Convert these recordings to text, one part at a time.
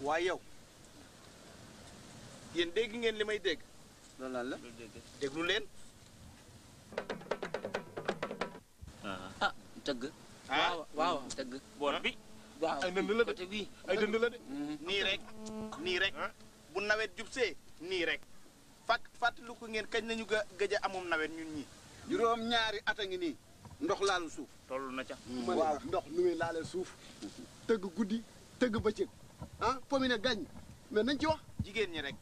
waaye yow yéen dégg ngeen li may dégg. loolu lan la déglu leen. ah tëgg. waaw tëgg. boor bi. waaw ay dënd la de bii ay dënd la de. nii rek bu nawet jubsee nii rek fàttaliku ngeen kañ nañu gëj a amum nawet ñun ñii. juróom ñaari at a ngi nii ndox laalu suuf. toll na ca. waaw ndox nu muy laale suuf tëgg guddi tëgg bëccëg ah pomi ne gañ mais nañ ci wax. jigéen ñi rek.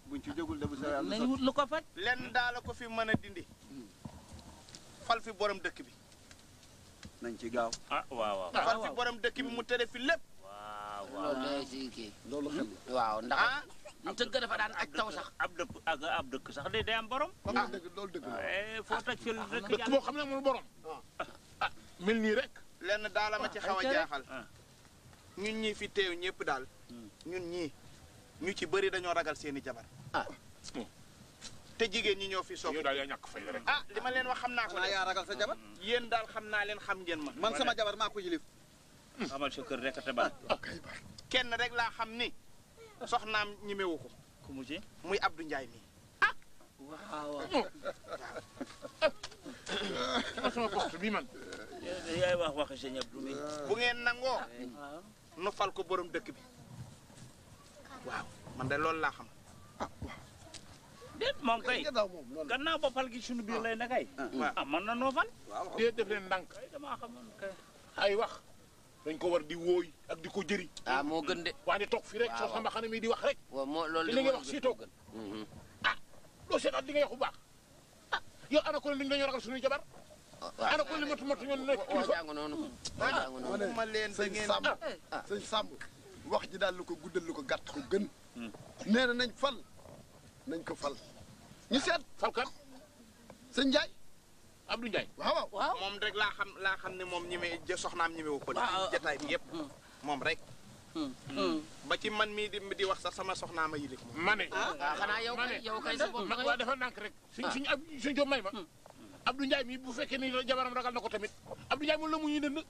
buñ ci jógul de bu sa yàlla nañ wut lu ko faj. lenn daala ko fi mën a dindi. fal fi borom dëkk bi. nañ ci gaaw. ah waaw waaw. fal fi borom dëkk bi mu tere fi lépp. waaw waaw. loolu day si kii. loolu xel waaw ndax. tëgg dafa daan ak taw sax. ab dëkk sax day am borom. la. dëgg loolu dëgg la. foo teg fil rek. dëkk boo xam ne amul borom. mel nii rek. lenn daala ma ci xaw a jaaxal. ñun ñii fi teew ñëpp daal. ñun ñii ñu ci bëri dañoo ragal seeni jabar. te jigéen ñi ñoo fi soof. yow daal yaa ñàkk fay rek. li ma leen wax xam naa ko de. yaa ragal sa jabar. yéen daal xam naa leen xam ngeen ma. man sama jabar maa ko yilif. xamal sa kër rek te baax. kenn rek laa xam ni soxnaam ñemewu ko. ku mu ci. muy Abdou Ndiaye mii. waaw. sama poste bi man. yaay wax waxi sëñ Abdou mi. bu ngeen nangoo. nu fal ko borom dëkk bi. waaw man de loolu laa xam. déet moom kay gannaaw ba fal gi sunu biir lay na kay. mën na noo fal. dee def leen ndànk. damaa xamoon kay. ay wax dañ ko war di wóoy ak di ko jëri. moo gën de. waa di toog fii rek soo sama xanam yi di wax rek. waaw moo loolu li ngay wax sii toog. doo seetaat li ngay wax bu baax. yow ana ko li ñu dañoo ragal suñuy jabar. ana ko li matu ñoon nekk kilifa. jàng noonu. ma leen da ngeen sëñ Samb wax ji daal lu ko guddal lu ko gàtt ko gën. nee na nañ fal nañ ko fal. ñu seet falkat sëñ Ndiaye. Abdou Ndiaye. waaw waaw. moom rek laa xam ne moom soxnaam ñemewu ko. jataay bi yëpp moom rek. ba ci man mii di wax sax sama soxnaama yilif moom. ma ne. xanaa yow kay sa bopp. waa dafa nànk rek. suñ jom may ma. Abdou Ndiaye mii bu fekkee ni jabaram ragal na ko tamit Abdou Ndiaye moom la mu ñuy dënd.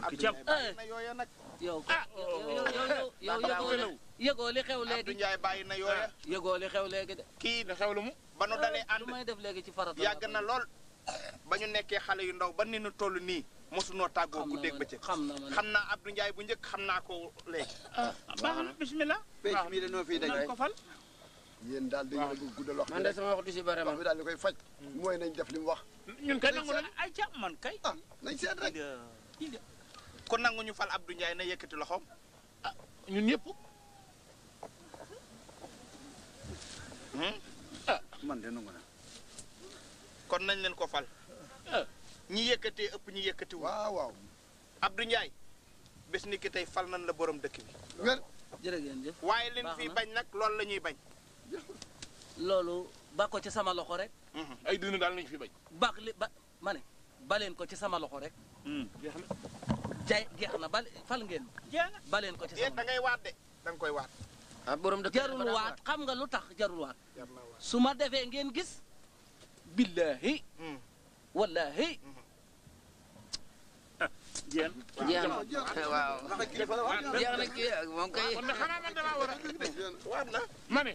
ki cam bàyyi na yooya nag. yow yëgoo li xew léegi. Abdou Ndiaye bàyyi na yooya. yëgoo li xew léegi de. kii da xew la mu. ba nu dalee ànd lu may def léegi ci farata yàgg na lool. ba ñu nekkee xale yu ndaw ba ni nu toll nii mosunoo tàggoo guddeeg bëccëg. xam naa Abdou Ndiaye bu njëkk xam naa ko léegi. baax na bismillah. pénc mii dañoo fiy daje. nañ ko fal. yéen daal dañu la guddal wax. man de sama wax du si bare wax bi daal li koy faj. mooy nañ def li mu wax. ñun kay nangu nañ. ay ca man kay. nañ seet rek. kon nangu ñu fal Abdou Ndiaye na yëkkati loxoom. ñun ñëpp. man de nangu na. kon nañ leen ko fal. ñi yëkkatee ëpp ñi yëkkati wu. waaw. Abdou Ndiaye bés ni ki tey fal nañ la borom dëkk bi. wér. jërëjëf. waaye leen fii bañ nag loolu la ñuy bañ. loolu ba ko ci sama loxo rek. ay dënn daal nañu fi bañ. ma ne baleen ko ci sama loxo rek. jeex na. jeex na fal ngeen. baleen ko ci sama loxo. da ngay waat de da nga koy waat. borom dëkk jarul waat xam nga lu tax jarul waat. su ma defee ngeen gis. billahi. wallahi. jeex na waaw. jeex na kii moom kay. kon nag xanaa man damaa war a. waat na. ma ne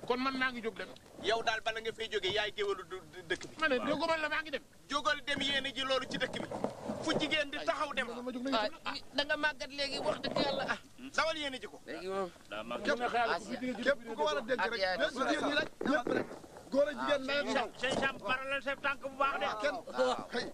kon man maa ngi jóg dem. yow daal bala nga fay jógee yaay géwalu dëkk bi. ma ne déggoo man la maa ngi dem. jógal dem yéene ji loolu ci dëkk bi fu jigéen di taxaw dem. da nga màggat léegi wax dëgg yàlla dawal yéene ji ko. léegi moom. daa mag képp ku ko war a dégg rek. lépp jigéen ñi rek lépp rek. góor a jigéen nawet sëñ Sam paralel sa tànk bu baax de. kenn kay.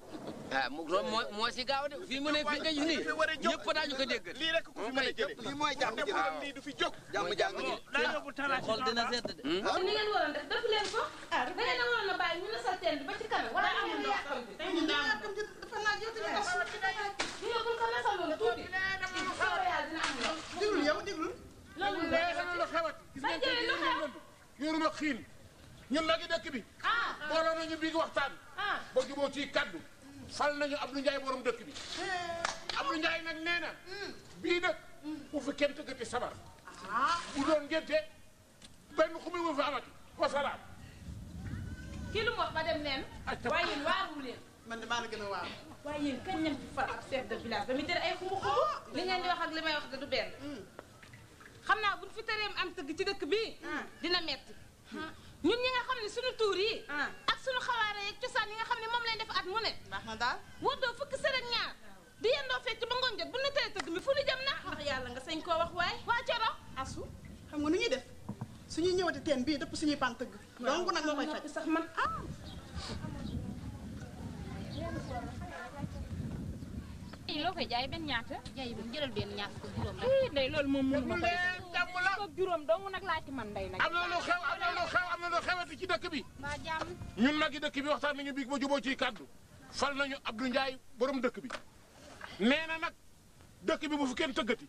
loolu moo si gaaw de fii mu ne fii nga nii ñëpp daañu ko dégg. lii rek ku fi mën a jëlee lii mooy jàmm ji lii du fi jóg. jàmm jàng ji daa yóbbu talaat xool dina sedd de. ni ngeen waroon def def leen ko. da ngeen a waroon a bàyyi ñu ne sa teen bi ba ci kanam. wala amul ndox dañu dafa naaj yow tamit as. ñu ne pour que nasaloon tuuti. soo yaa dina am ndox. déglul yow déglul. loolu lu xewat gis ngeen tey jii ñu yoru na xiin ñun nag dëkk bi. booloo nañu bii waxtaan. ba juboo ci kaddu. fal nañu Abdou Ndiaye borom dëkk bi. Abdou Ndiaye nag nee na. bii nag bu fi kenn tëggati sabar. bu doon ngénte benn xumi bu fi amati wasalaam. kii lu mu wax ba dem neen. waaye yéen waaru leen. man de maa la gën a waaw. waaye yéen kañ ngeen fi fal ab chef de village ba muy tere ay xumu xumu. li ngeen di wax ak li may wax de du benn. xam naa buñ fi teree am tëgg ci dëkk bii. dina metti ñun ñi nga xam ne suñu tuur yi. ak suñu xawaare yeeg cosaan yi nga xam ne moom lañ def at mu ne. baax na daal. wóodoo fukki sërëg ñaar di yendoo fecc ba ngoon jot bu ñu teree tëgg mi fu ñu jëm na. ndax yàlla nga sañ koo wax waaye. waa Coro. asu xam nga nu ñuy def suñuy ñëwati teen bii dëpp suñuy pan tëgg. donc nag moo koy faj sax man loo koy jaay benn ñaata. jaay bi jëlal benn ñaar ko juróom la. ndey loolu moom mënu ma ko jàmm la ko juróom dong nag laa ci man ndey nag. am na lu xew am na lu xewati ci dëkk bi. mbaa jàmm. ñun mag yi dëkk bi waxtaan nañu bii ba juboo ciy kaddu. fal nañu Abdou Ndiaye borom dëkk bi. nee na nag dëkk bi bu fi kenn tëggati.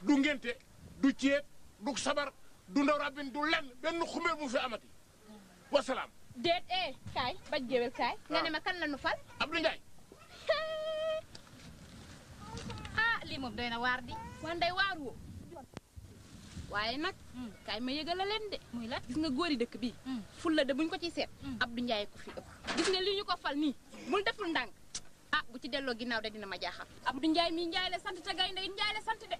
du ngénte du ceet du sabar du ndaw rabin du lenn benn xumeel bu fi amati. wasalaam. déet kaay baj géwél kaay. nga ne ma kan la nu fal. Abdou Ndiaye. lii moom doy na waar di. waa ndey waar woo. waaye nag kaay ma yëgal la leen de. muy la gis nga góori dëkk bii. ful la de buñ ko ciy seet. Abdou Ndiaye ko fi ëpp. gis nga li ñu ko fal nii bul deful ndànk bu ci delloo ginnaaw de dina ma jaaxal. Abdou Ndiaye mii Ndiaye la sant te gaynde Ndiaye la sant de.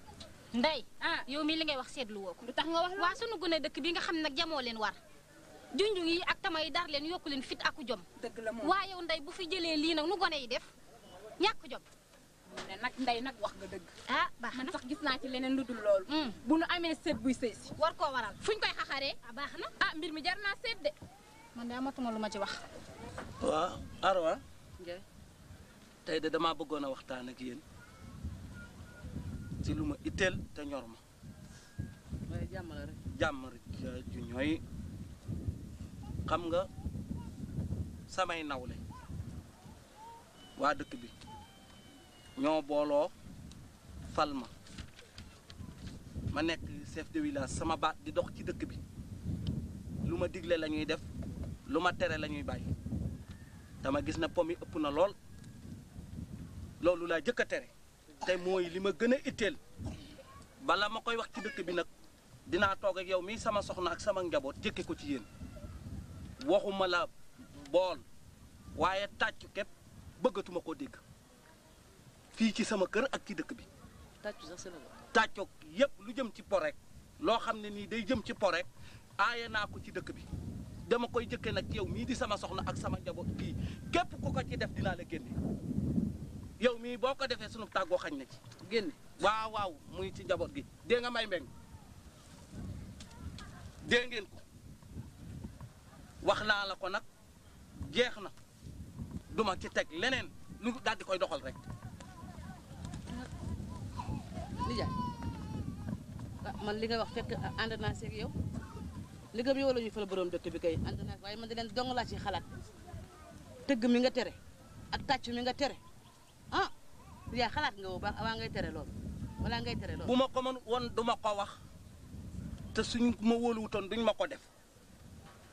ndey yow mii li ngay wax seetlu woo ko. lu tax nga wax waa sunu gune dëkk bi nga xam nag jamoo leen war. junjung yi ak tama yi dar leen yokku leen fit aku jom. dëgg la moom waa yow ndey bu fi jëlee lii nag nu gone yi def ñàkk jom. ne nag ndey nag wax nga dëgg. baax na man sax gis naa ci leneen lu dul loolu. bu nu amee seet buy sëy si. war koo waral. fuñ koy xaxaree. baax na. mbir mi jar naa seet de. man de amatuma lu ma ci wax. waaw Arwa tey de damaa bëggoon a waxtaan ak yéen ci lu ma itteel te ñor ma. waaye jàmm la rek. jàmm rek ju ñooy xam nga samay nawle waa dëkk bi ñoo booloo fal ma nekk chef de village sama baat di dox ci dëkk bi lu ma digle la ñuy def lu ma tere la ñuy bàyyi dama gis na pom yi ëpp na lool loolu laa jëkk a tere te mooy li ma gën a itteel bala ma koy wax ci dëkk bi nag dinaa toog ak yow mii sama soxna ak sama njaboot jëkke ko ci yéen waxuma la bool waaye tàccu képp bëggatuma koo dégg fii ci sama kër ak ci dëkk bi tàccu sax Sénégal. tàccoog yépp lu jëm ci po rek loo xam ne nii day jëm ci po rek aaye naa ko ci dëkk bi dama koy jëkke nag yow mii di sama soxna ak sama njaboot bii képp ku ko ci def dinaa la génne yow mii boo ko defee sunu tàggoo xañ na ci génne. waaw muy ci njaboot gi dégg nga may mbeng dégg ngeen ko wax naa la ko nag jeex na duma ci teg leneen lu daal di koy doxal rek. Nijaay man li nga wax fekk ànd naa seeg yow li gëm yow la ñuy fal borom dëkk bi kay ànd naa waaye man di leen dong laa ci xalaat tëgg mi nga tere ak tàcc mi nga tere yaa xalaat nga bu baax avant ngay tere loolu wala ngay tere loolu. bu ma ko mën woon du ma ko wax te suñ ma wóoluwutoon duñ ma ko def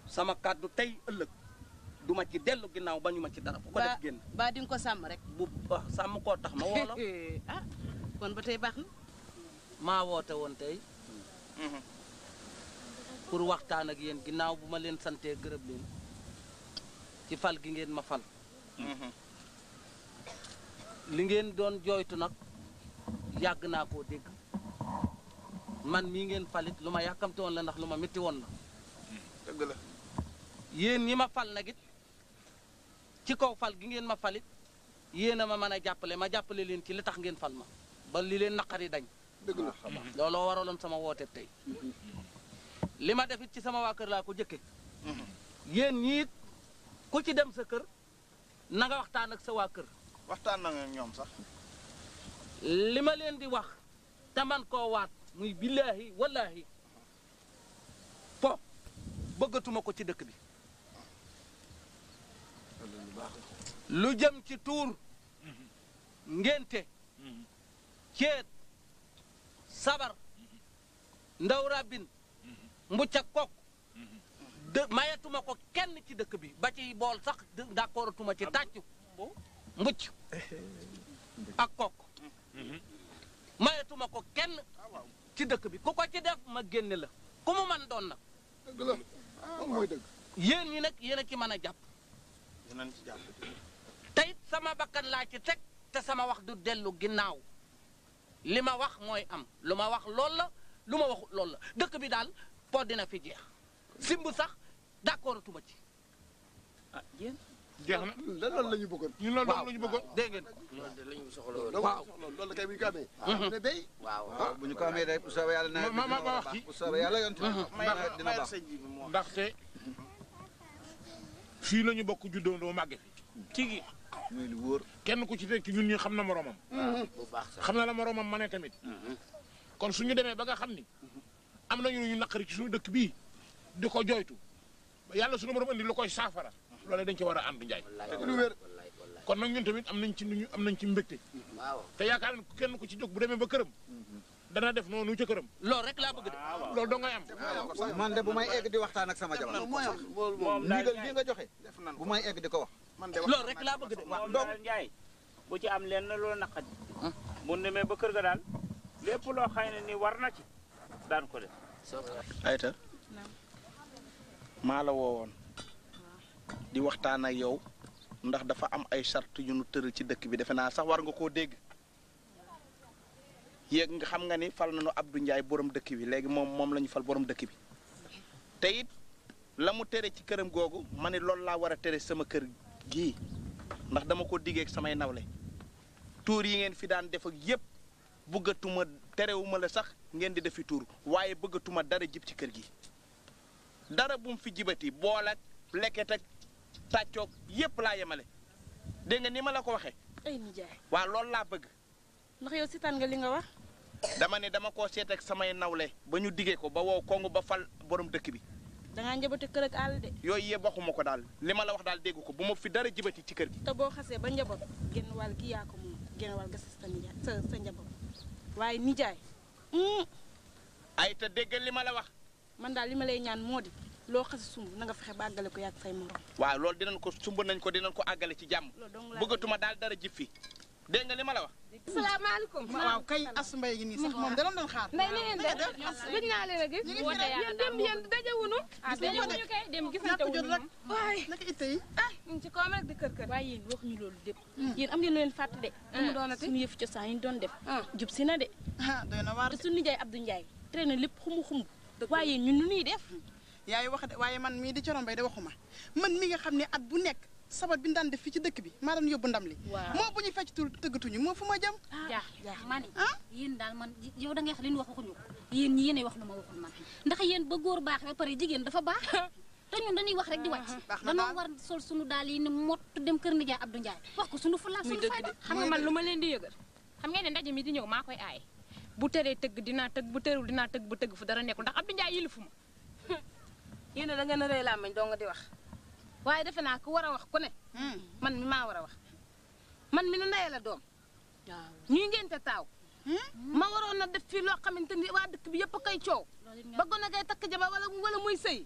sama kàddu tey ëllëg du ma ci dellu ginnaaw ba ñu ma ci dara. bu ko def génn ba di nga ko sàmm rek. bu baax sàmm koo tax ma woo la. kon ba tey baax na. maa woote woon tey pour waxtaan ak yéen ginnaaw bu ma leen santee gërëm leen ci fal gi ngeen ma fal. li ngeen doon jooytu nag yàgg naa koo dégg man mii ngeen falit lu ma yàkkamte woon la ndax lu ma métti woon la. dëgg la. yéen ñi ma fal nag it ci kaw fal gi ngeen ma falit yéen a ma mën a jàppale ma jàppale leen ci li tax ngeen fal ma ba li leen naqari dañ. dëgg la. looloo waraloon sama woote tey li ma defit ci sama waa kër laa ko jëkke yéen ñiit ku ci dem sa kër na nga waxtaan ak sa waa kër. waxtaan na nga ñoom sax. li ma leen di wax te man koo waat muy billaahi wallaahi fo bëggatuma ko ci dëkk bi. lu jëm ci tuur ngénte ceet sabar ndaw rabbin mbucc ak kokk mayatuma ko kenn ci dëkk bi ba ci bool sax d'accordatuma ci tàccu mbucc ak kokk mayatuma ko kenn ci dëkk bi ku ko ci def ma génne la ku mu man doon nag dëgg la mooy dëgg yéen ñi nag yéen a ci mën a jàpp te it sama bakkan laa ci teg te sama wax du dellu ginnaaw li ma wax mooy am lu ma wax lool la lu ma waxut lool la dëkk bi daal po dina fi jeex simb sax d'accordatuma ci ah jeex na loolu la ñu bëggoon ñun loolu la ñu bëggoon dégg ngeen loolu de la ñu soxla waaw loolu kay bu ñu ko amee ne béy waaw bu ñu ko amee rek bu soobee yàlla nawet ma wax ci bu soobee yàlla yonte nawet dina baax ndaxte fii la ñu bokk juddoondoo màgge fi tigi muy lu wóor kenn ku ci nekk ñun ñi xam na moroomam bu baax sax xam na la moroomam ma ne tamit kon suñu demee ba nga xam ni am nañu ñu naqari ci suñu dëkk bii di ko jooytu ba yàlla suñu moroom indi lu koy saafara loolu dañ ci war a ànd njaay lu wér kon nag ñun tamit am nañ ci mbégte te yaakaar ne kenn ku ci jóg bu demee ba këram dana def noonu ca këram loolu rek laa bëgg de loolu doo ngay am man de bu may egg di waxtaan ak sama jabar ndigal li nga joxe bu may egg di ko wax loolu rek laa bëgg de waaw daal Njaay bu ci am lenn loolu naqat bu demee ba kër ga daal lépp loo xëy ne ni war na ci daan ko def Ayta maa la woowoon di waxtaan ak yow ndax dafa am ay charte yu nu tëral ci dëkk bi defe naa sax war nga koo dégg yéeg nga xam nga ni fal nañu Abdou Ndiaye borom dëkk bi léegi moom la ñu fal borom dëkk bi te it la mu tere ci këram googu ma ne loolu laa war a tere sama kër gii ndax dama ko diggee ak samay nawle tuur yi ngeen fi daan def ak yépp bëggatuma terewuma la sax ngeen di defi tuur waaye bëggatuma dara jib ci kër gi dara bu mu fi jibati bool ak leket ak tàccoog yépp laa yemale dégg nga ni ma la ko waxee. ay nijaay waaw loolu laa bëgg. ndax yow seetaan nga li nga wax. dama ne dama koo seet ak samay nawle ba ñu diggee ko ba wow kongu ba fal borom dëkk bi. dangaa njaboote kër ak àll de. yooyu yëpp waxuma ko daal li ma la wax daal dégg ko bu ma fi dara jibati ci kër gi. te boo xasee ba njaboot genn wàll gi yaa ko moom genn wàll ga sa nijaay sa njaboot waaye nijaay. ay te déggal li ma la wax. man daal li ma lay ñaan moo di loo xasi sumb na nga fexe ba àggale ko yàgg say morom. waaw loolu dinañ ko sumb nañ ko dinañ ko àggale ci jàmm. bëggatuma daal dara jib fi dégg nga li ma la wax. asalaamaaleykum. waaw kay as mbay gi nii sax moom danoon doon xaar. ndey na ngeen def gëj naa leen a gis. ñu ngi fi yéen dem yéen dajewunu. dajewuñu kay dem gisante wuñu rek. waay naka itte yi. ñu ngi ci kawam rek di kër kër. waaye yéen waxuñu loolu lépp. yéen am ngeen lu leen fàtte de. mu doonati suñu yëfu cosaan yi ñu doon def. jub si na de. doy na waar te suñu nijaay Abdou Ndiaye tere na lépp xumb waaye yéen ñun nu ñuy def. yaay wax de waaye man mii di Coro Mbay de waxuma man mi nga xam ne at bu nekk sabat bi ñu daan def fii ci dëkk bi maa daan yóbbu ndam li. moo bu ñuy fecc tur tëggatuñu moo fu ma jëm. ma ne yéen daal man yow da ngay wax li ñu wax waxuñu ko yéen ñi yéenay wax lu ma waxul man ndax yéen ba góor baax ba pare jigéen dafa baax te ñun dañuy wax rek di wàcc danoo war sol suñu daal yi ne mott dem kër nijaay Abdou Ndiaye wax ko suñu fulla suñu fayda. xam nga man lu ma leen di yëgal xam ngeen ne ndaje mi di ñëw maa koy aaye bu teree tëgg dinaa tëgg bu terul dinaa tëgg bu tëgg fu dara nekkul ndax Abdou Ndiaye yilifu ma yéen da ngeen a rëy làmmiñ doo nga di wax waaye defe naa ku war a wax ku ne man mi maa war a wax man mi nu ndeye la doom ñuy ngénte taaw ma waroon na def fii loo xamante ni waa dëkk bi yëpp a koy coow ba gone gay takk jaba wala muy sëy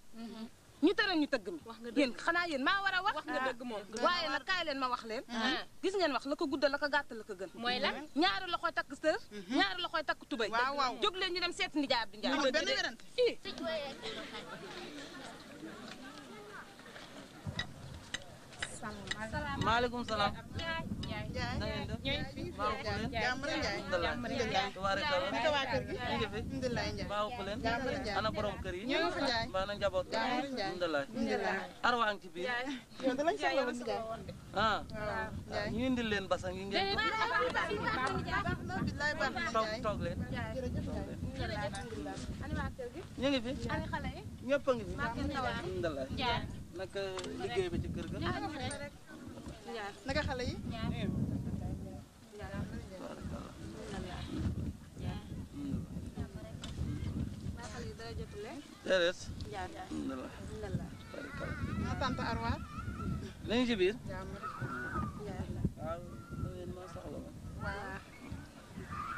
ñu tere ñu tëgg mi yéen xanaa yéen maa war a wax nga dëgg moom waaye nag kaay leen ma wax leen gis ngeen wax la ko guddal la ko gàttal la ko gën mooy lan ñaari loxoy takk sër ñaari loxoy takk tubay jóg leen ñu dem seeti nijaay Abdou Ndiaye maaleykum salaam. ana borom kër yi. mbaa na njaboot. alhamdulilah. arwaa ngi ci biir. ah. ñu indil leen basang yi ngeen. toog leen. ñu ngi fi. ñëpp a ngi fi. alhamdulilah. naka liggéey ba ci kër ga. naka xale yi. déedéet. ma tante Arwa. lañu ci biir.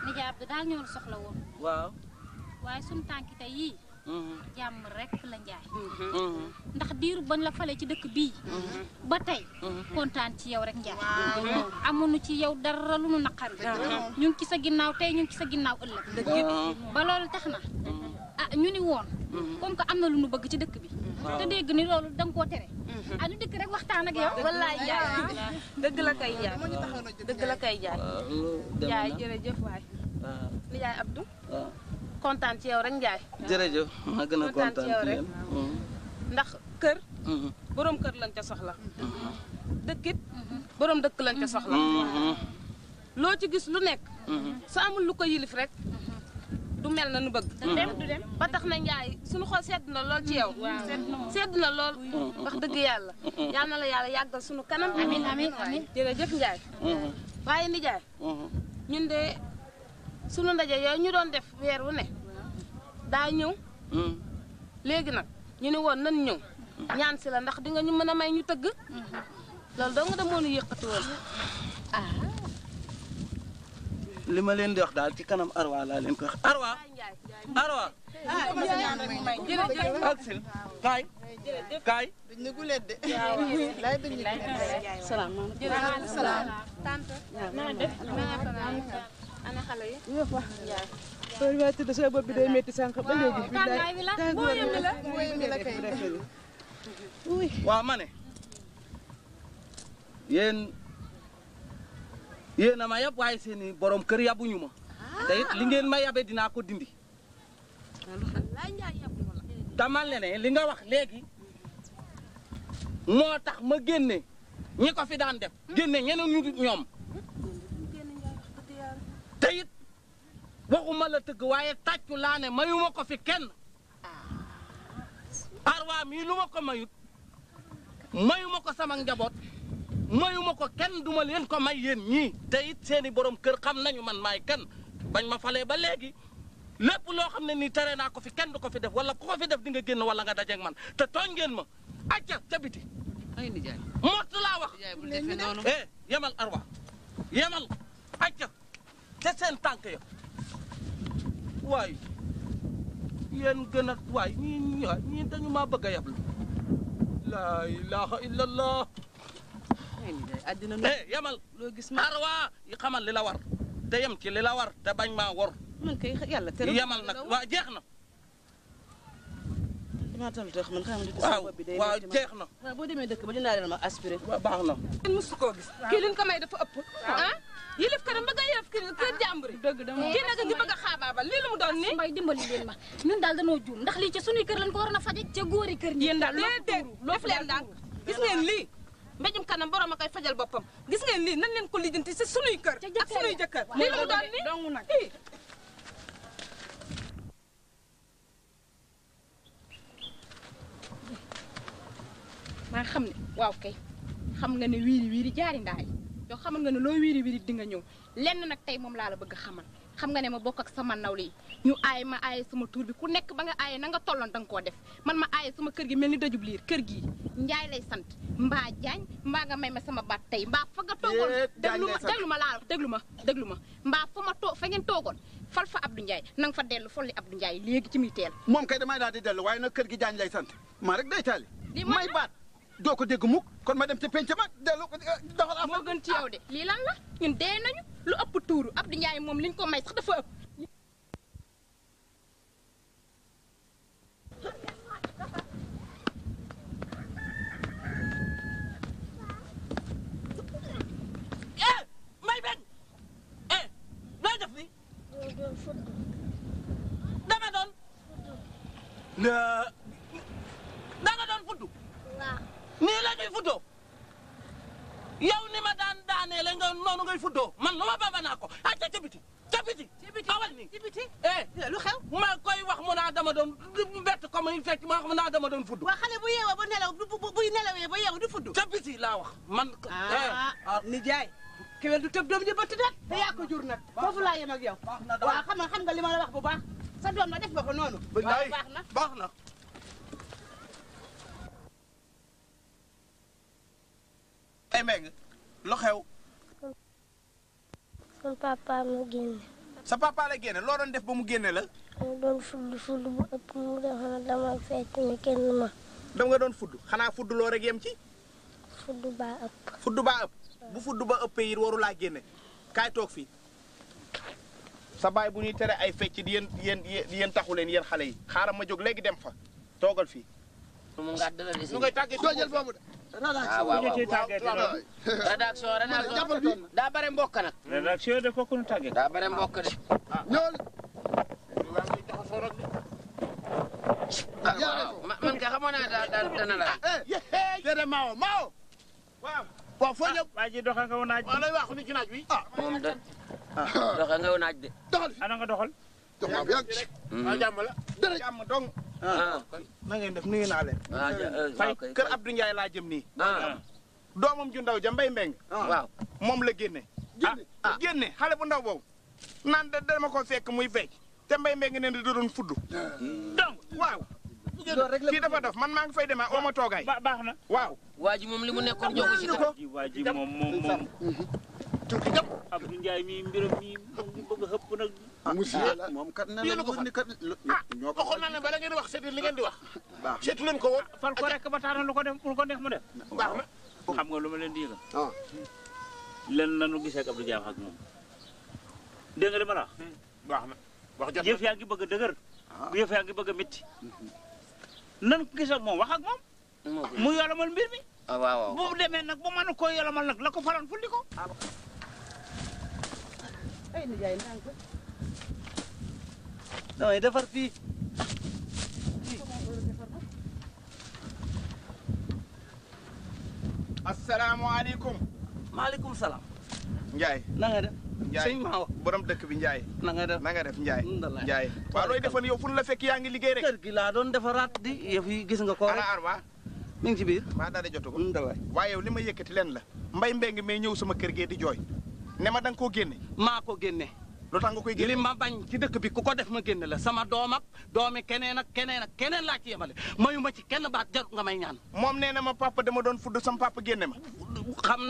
nijaay Abdou daal ñoo soxla woon. waaw. waaye suñu tànki tey yii. jàmm rek la njaay. ndax diiru bañ la fale ci dëkk bii. ba tey. kontaan ci yow rek njaay. amuñu ci yow dara lu nu naqari. ñu ngi ci sa ginnaaw tey ñu ngi ci sa ginnaaw ëllëg. ba loolu tax na ah ñu ni woon. comme que am na lu nu bëgg ci dëkk bi. te dégg ni loolu danga koo tere. ah ñu dëkk rek waxtaan ak yow. wallaay Njaay dëgg la kay Njaay dëgg la kay Njaay. Njaay jërëjëf waay. Njaay Abdou. kontaan ci yow rek Njaay. jërëjëf ma gën a kontaan ci yow rek. ndax kër. borom kër lañ ca soxla. dëkkit borom dëkk lañ ca soxla. loo ci gis lu nekk. su amul lu ko yilif rek. du mel na nu bëgg. du dem ba tax na Njaay suñu xol sedd na lool ci yow. sedd na lool. wax dëgg yàlla. yal na la yàlla yàggal suñu kanam. amiin amiin amiin jërëjëf Njaay. waaye nijaay. ñun de sunu ndaje yooyu ñu doon def weer wu ne. daa ñëw. léegi nag ñu ne woon nan ñëw. ñaan si la ndax di nga ñu mën a may ñu tëgg. loolu doo nga demoon nu yëkkati woon. li ma leen di wax daal ci kanam Arwa laa leen ko wax Arwa. Arwa. jërëjëf Alsil kaay. kaay. duñ ne guleet de. lay duñ ne guleet. salaamaaleykum. jërëjëf salaam. tante. naa def ana xale yi. soo ñëwaat tudd sa bopp bi day métti sànq ba léegi. tàngaay bi la booyam bi la booyam bi la kay. waaw ma ne yéen a ma yab waaye seeni borom kër yabuñu ma. te it li ngeen ma yabe dinaa ko dindi. dama ne li nga wax léegi moo tax ma génne ñi ko fi daan def génne ñeneen ñu ñoom. te it waxuma la tëgg waaye tàccu laa ne mayuma ko fi kenn. Arwa mii lu ma ko mayut mayuma ko sama njaboot mayuma ko kenn duma leen ko may yéen ñii. te it seeni borom kër xam nañu man maay kenn bañ ma falee ba léegi lépp loo xam ne nii tere naa ko fi kenn du ko fi def wala ku ko fi def di nga génn wala nga dajeeg man te tooñ ngeen ma acca ca biti. ay nijaay mott laa wax. nijaay bul defee noonu. yemal Arwa yemal acca ca seen tànk ya waay yéen gën a waay ñii dañu maa bëgg a yablu laa ilaha illallah. àddina yemal loo gis ma Arwa yi xamal li la war te yem ci li la war te bañ maa wor. man kay yàlla tere yemal nag waa jeex na. damaa talu tax man xam waaw jeex na. waaw boo demee dëkk ba dinaa ma aspiré. waaw baax na. kenn musu koo gis. kii liñ ko may dafa ëpp. ah yilif këram bëgg a yilif kër jàmbur yi. dëgg dama kii nag ngi bëgg a xaabaabal lii lu mu doon nii. mbay dimbali leen ma ñun daal danoo juum ndax lii ca sunuy kër lañ ko waroon a faje ca góori kër ñi. yéen daal déedéet def leen daal gis ngeen lii mbéjum kanam borom a koy fajal boppam gis ngeen lii nan leen ko lijjanti si sunuy kër ak sunuy jëkkër lii lu mu doon nii dong nag maa xam ne waaw kay xam nga ne wiiri wiiri jaari ndaay yow xamal nga ne loo wiiri wiiri di nga ñëw lenn nag tey moom laa la bëgg a xamal xam nga ne ma bokk ak sama nawle yi ñu aay ma aaye sama tuur bi ku nekk ba nga aaye na nga tolloon danga koo def man ma aaye sama kër gi mel ni dajub liir kër gii njaay lay sant mbaa jaañ mbaa nga may ma sama baat tey mbaa fa nga toogoon déglu ma laa déglu ma mbaa fa ma fa ngeen toogoon fal fa Abdou Ndiaye na nga fa dellu folli Abdou Ndiaye léegi ci muy teel moom kay damay daal di dellu waaye nag kër gi jaañ lay sant maa rek day taali may baat doo ko dégg mukk kon ma dem ca penc ma dellu ko doxal moo gën ci yow de lii lan la ñun dee nañu lu ëpp tuuru Abdou Ndiaye moom liñ ko may sax dafa ëpp may benn looy def ni dama doon danga doon fuddu nii la ñuy fuddoo yow ni ma daan daanee la nga noonu ngay fuddoo man lu ma baba naa ko acca ca biti awal nii lu xew ma koy wax mu naa dama doon bett ko muy fekk ma wax mu naa dama doon fuddu waa xale bu yeewoo ba nelaw buy laa wax man. nijaay kéwél du tëb doom ji bëtt de te yaa ko jur nag foofu laa yem ak yow. waaw xam nga li ma la wax bu baax sa doom la def nga ko noonu. waaw baax na baax na. ay Meng lu xew. sama papa ma génne. sa papa la génne loo doon def ba mu génne la. mu doon fudd bu ëpp mu def na dama fecc ni kenn ma. dama nga doon fudd xanaa fudd loo rek yem ci. fudd baa ëpp. fudd baa ëpp bu fudd ba ëppee it waru laa génne kaay toog fii. sa baay bu ñuy tere ay fecc di yéen taxu leen yéen xale yi xaaral ma jóg léegi dem fa toogal fii. mu ngàdd la de si. lu ngay tàggee doojal boobu de. rédaction daa bare mbokk nag. rédaction de kooku nu tàggee. daa bare mbokk de. ñëwal. man kay xamoon naa dana la. déedéet Mao. waaw foo jëm. waa ji doxe nga wu naaj. waaw lay wax ni ci naaj wi. moom de. doxe nga wu naaj de. doxal. ana nga doxal. dox naa bu yàgg. jàmm la. dërëj jàmm dong. na ngeen def nuyu naa leen. fay kër Abdou Ndiaye laa jëm nii. doomam ju ndaw ja Mbay Mbeng. waaw moom la génne. génne xale bu ndaw boobu. naan dama ko fekk muy fecc te Mbay Mbeng ne da doon fudd. donc waaw. kii dafa dof man maa ngi fay demee oo ma toogaay. baax na waaw. waa ji moom li mu nekkoon jogu ci ko. waa ji moom. Abdou Ndiaye mi mbiram mi bëgg a xëpp nag. monsieur la moom kat nee na ni kat ñoo ko waxoon naa ne bala ngeen di wax seetu li ngeen di wax. seetu leen ko woon. fal ko rek ba tax na lu ko neex mu def. baax na. xam nga lu ma leen di yëgal. len nanu gisee ak Abdou Ndiaye ak moom. dégg nga li ma la wax. baax na wax jot yëf yaa ngi bëgg a dëgër. yëf yaa ngi bëgg a métti. nan ko gisee ak moom wax ak moom. mu yolomal mbir mi. waaw bu demee nag bu mën koo yolomal nag la ko faloon fulli ko. ay nijaay ndànk. damay defar fii. asalaamaaleykum. maaleykum salaam. Ndiaye. na nga def. Ndiaye sëñ Maawa. borom dëkk bi Ndiaye. na nga def Ndiaye. Ndalaay. Ndiaye waaw looy defoon yow fu la fekk yaa ngi liggéey rek. kër gi laa doon defaraat di yëf yi gis nga ko rek. ana Arma. mi ngi ci biir. maa daal di jotu ko. Ndalaay. waaye yow li ma yëkkati leen la. Mbay Mbeng may ñëw sama kër gee di jooy. ne ma da nga koo génne. maa ko génne. lu tax nga koy génne li ma bañ ci dëkk bi ku ko def ma génne la sama doom ak doomi keneen ak keneen laa ci yemale mayu ma ci kenn baat jarut nga may ñaan. moom nee na ma papa dama doon fudd sama papa génne ma. xam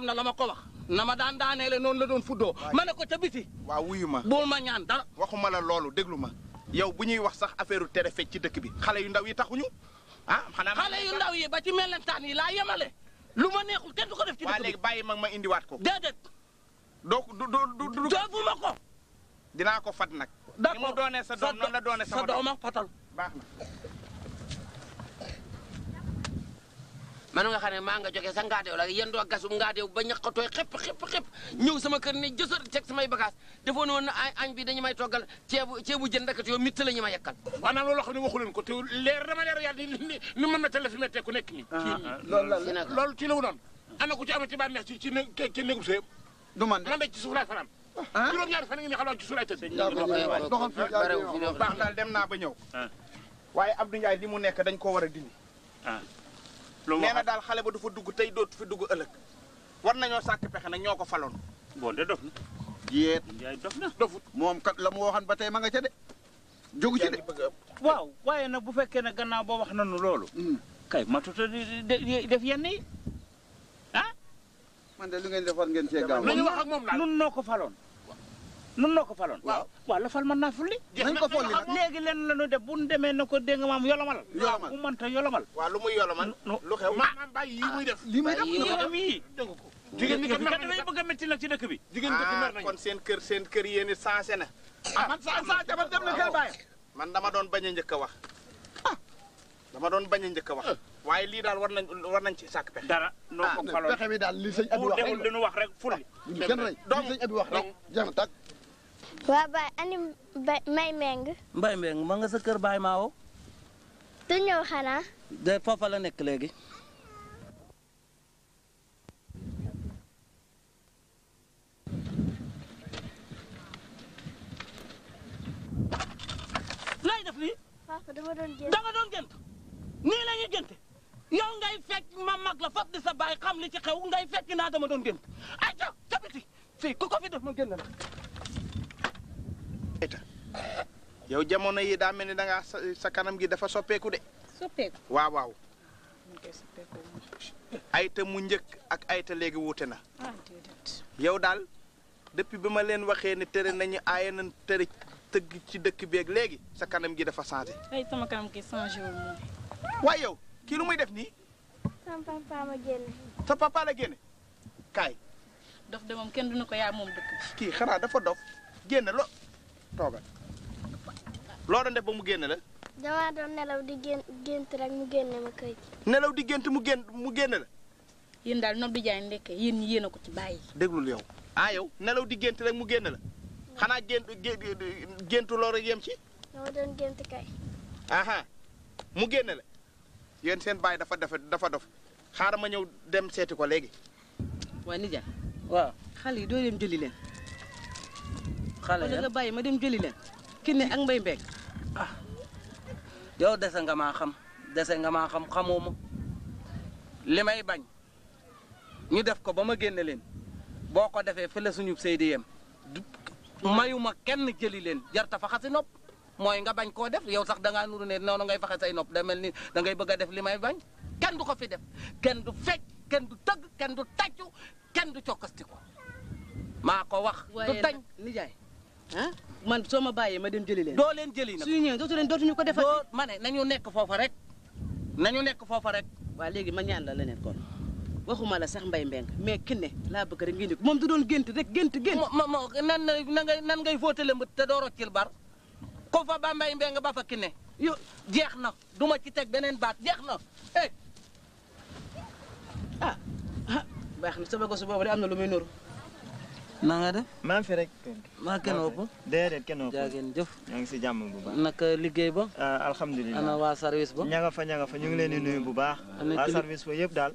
na la ma ko wax. na ma daan daaneele noonu la doon fuddoo. ma ne ko ca biti. waaw wuyu ma. bul ma ñaan dara. waxuma la loolu déglu ma. yow bu ñuy wax sax affaire tere fecc ci dëkk bi xale yu ndaw yi taxuñu. xanaa xale yu ndaw yi ba ci melentaan yi laa yemale. lu ma neexul kenn du ko def ci dëkk bi. waaw léegi bàyyi ma indiwaat ko. déedéet. du joobuma ko. dinaa ko fat nag. d'accord ni mu doonee sa doom noonu la doonee sama doom. sa doom ak fatal. baax na. man nga xam ne maa nga jógee sa ngaadeew la yéen doo gasum ngaadeew ba ñaqatooy xepp ñëw sama kër ni jësër teg samay bagage defoon woon na añ bi dañu may toggal ceebu jën ndakati yow mitt la ñu ma yekkal. maanaam loolu xam ne waxu leen ko te leer dama leer yàlla ni ma méttee la fi méttee ku nekk nii. loolu ci la wu noonu. ana ku ci amati ba neex ci néegum sëyam. du man de man de ci suuf laay fanaan. juróom-ñaari fan ngi ni xalaa ci suuf laay tëdd. baax daal dem naa ba ñëw. waaye Abdou Ndiaye li mu nekk dañ koo war a dindi. nee na daal xale ba du fa dugg tey dootu fi dugg ëllëg. war nañoo sàkk pexe nag ñoo ko faloon. bon de dof na. jeet Ndiaye dof na. dofut moom kat la mu waxoon ba tey ma nga ca de. jógu ci de. waaw waaye nag bu fekkee ne gannaaw boo wax nañu loolu. kay matuta di def yenn yi man de lu ngeen defar ngeen cee gaaw. nañu wax ak moom daal nun noo ko faloon. waaw la fal mën naa fulli. nañ ko folli nag léegi leen la ñu def bu ñu demee na ko dégg nga maam yolomal. bu mënta yolomal. waaw lu muy yolomal. lu xew maanaam bàyyi yi muy def. lii muy def yolam yi. jigéen ñi kat mer dafay bëgg a métti nag ci dëkk bi. jigéen ñi kat mer nañu. kon seen kër yéen it sensé na. man sa jabar dem na kër baayam. man dama doon bañ a njëkk a wax. dama doon bañ a njëkk a wax. waaye lii daal war nañ ci sàkk pexe. dara noo ko faloon pexe bi daal li sëñ Abi bu wax deful li nu wax rek fulli. kenn rey li sëñ Abi wax rek jeex na tàkk. waa baay ani Mbay Mbeng. Mbay Mbeng ma nga sa kër baay Maawo. du ñëw xanaa. de foofa la nekk léegi. lay def nii. papa dama doon gént. da nga doon gént nii la ñuy génte yow ngay fekk ma mag la fab di sa baay xam li ci xew ngay fekk naa dama doon gént ay ca biti fii ku ko fi def ma génn la. yow jamono yi daa mel ni da ngaa sa kanam gi dafa soppeeku de. soppeeku waaw waaw. ayta mu njëkk ak ayta léegi wuute na. yow daal depuis bi ma leen waxee ne tere nañu aaye nañ tere tëgg ci dëkk beeg léegi sa kanam gi dafa changé. ay sama kanam gi changé wul moom. waaye yow kii lu muy def nii. sama papa ma génne. sa papa la génne kaay. dof de moom kenn duñu ko yaa moom dëkk bi. kii xanaa dafa dof génne lo toogal loo doon def ba mu génne la. damaa doon nelaw di gént rek mu génne ma kër gi. nelaw di gént mu génne la. yéen daal nob di jaay ndekkee yéen ñi yéen a ko ci bàyyi. déglul yow yow nelaw di gént rek mu génne la xanaa géntu loolu rek yem ci. dama doon gént kay. mu génne la yéen seen baay dafa dof xaaral ma ñëw dem seeti ko léegi. waa nijaay. waaw xale yi doo dem jëli leen. xale wala nga bàyyi ma dem jëli leen. Kiné ak Mbaye Mbengue. yow dese nga maa xam xamoo ma li may bañ ñu def ko ba ma génne leen boo ko defee fële suñu seydi yem mayuma kenn jëli leen jarta fa xasi nopp mooy nga bañ koo def yow sax da ngaa nuru ne noonu ngay faxe say nopp da mel ni da ngay bëgg a def li may bañ kenn du ko fi def kenn du fecc kenn du tëgg kenn du tàccu kenn du cokkasti ko maa ko wax. du tañ nijaay man soo ma bàyyee ma dem jëli leen. doo leen jëli nag suñu ñëwee dootuñu ko defal. ma ne nañu nekk foofa rek. waa léegi ma ñaan la leneen kon waxuma la sax Mbaye Mbengue mais Kiné laa bëgg rek ngeen di ko moom du doon gént rek gént. nan ngay fóotale mbët te doo roccil bar ko fa ba Mbaye Mbengue ba fa Kiné yo jeex na duma ci teg beneen baat jeex na baax na sama gosu boobu de am na lu muy nuru. na nga def. maa ngi fi rek. maa kenn ëpp. déedéet kenn ëpp. jaageen jëf. yaa ngi si jàmm bu baax. naka liggéey ba. alhamdulilah ana waa service ba. ña nga fa ñu ngi leen di nuyu bu baax. waa service ba yëpp daal.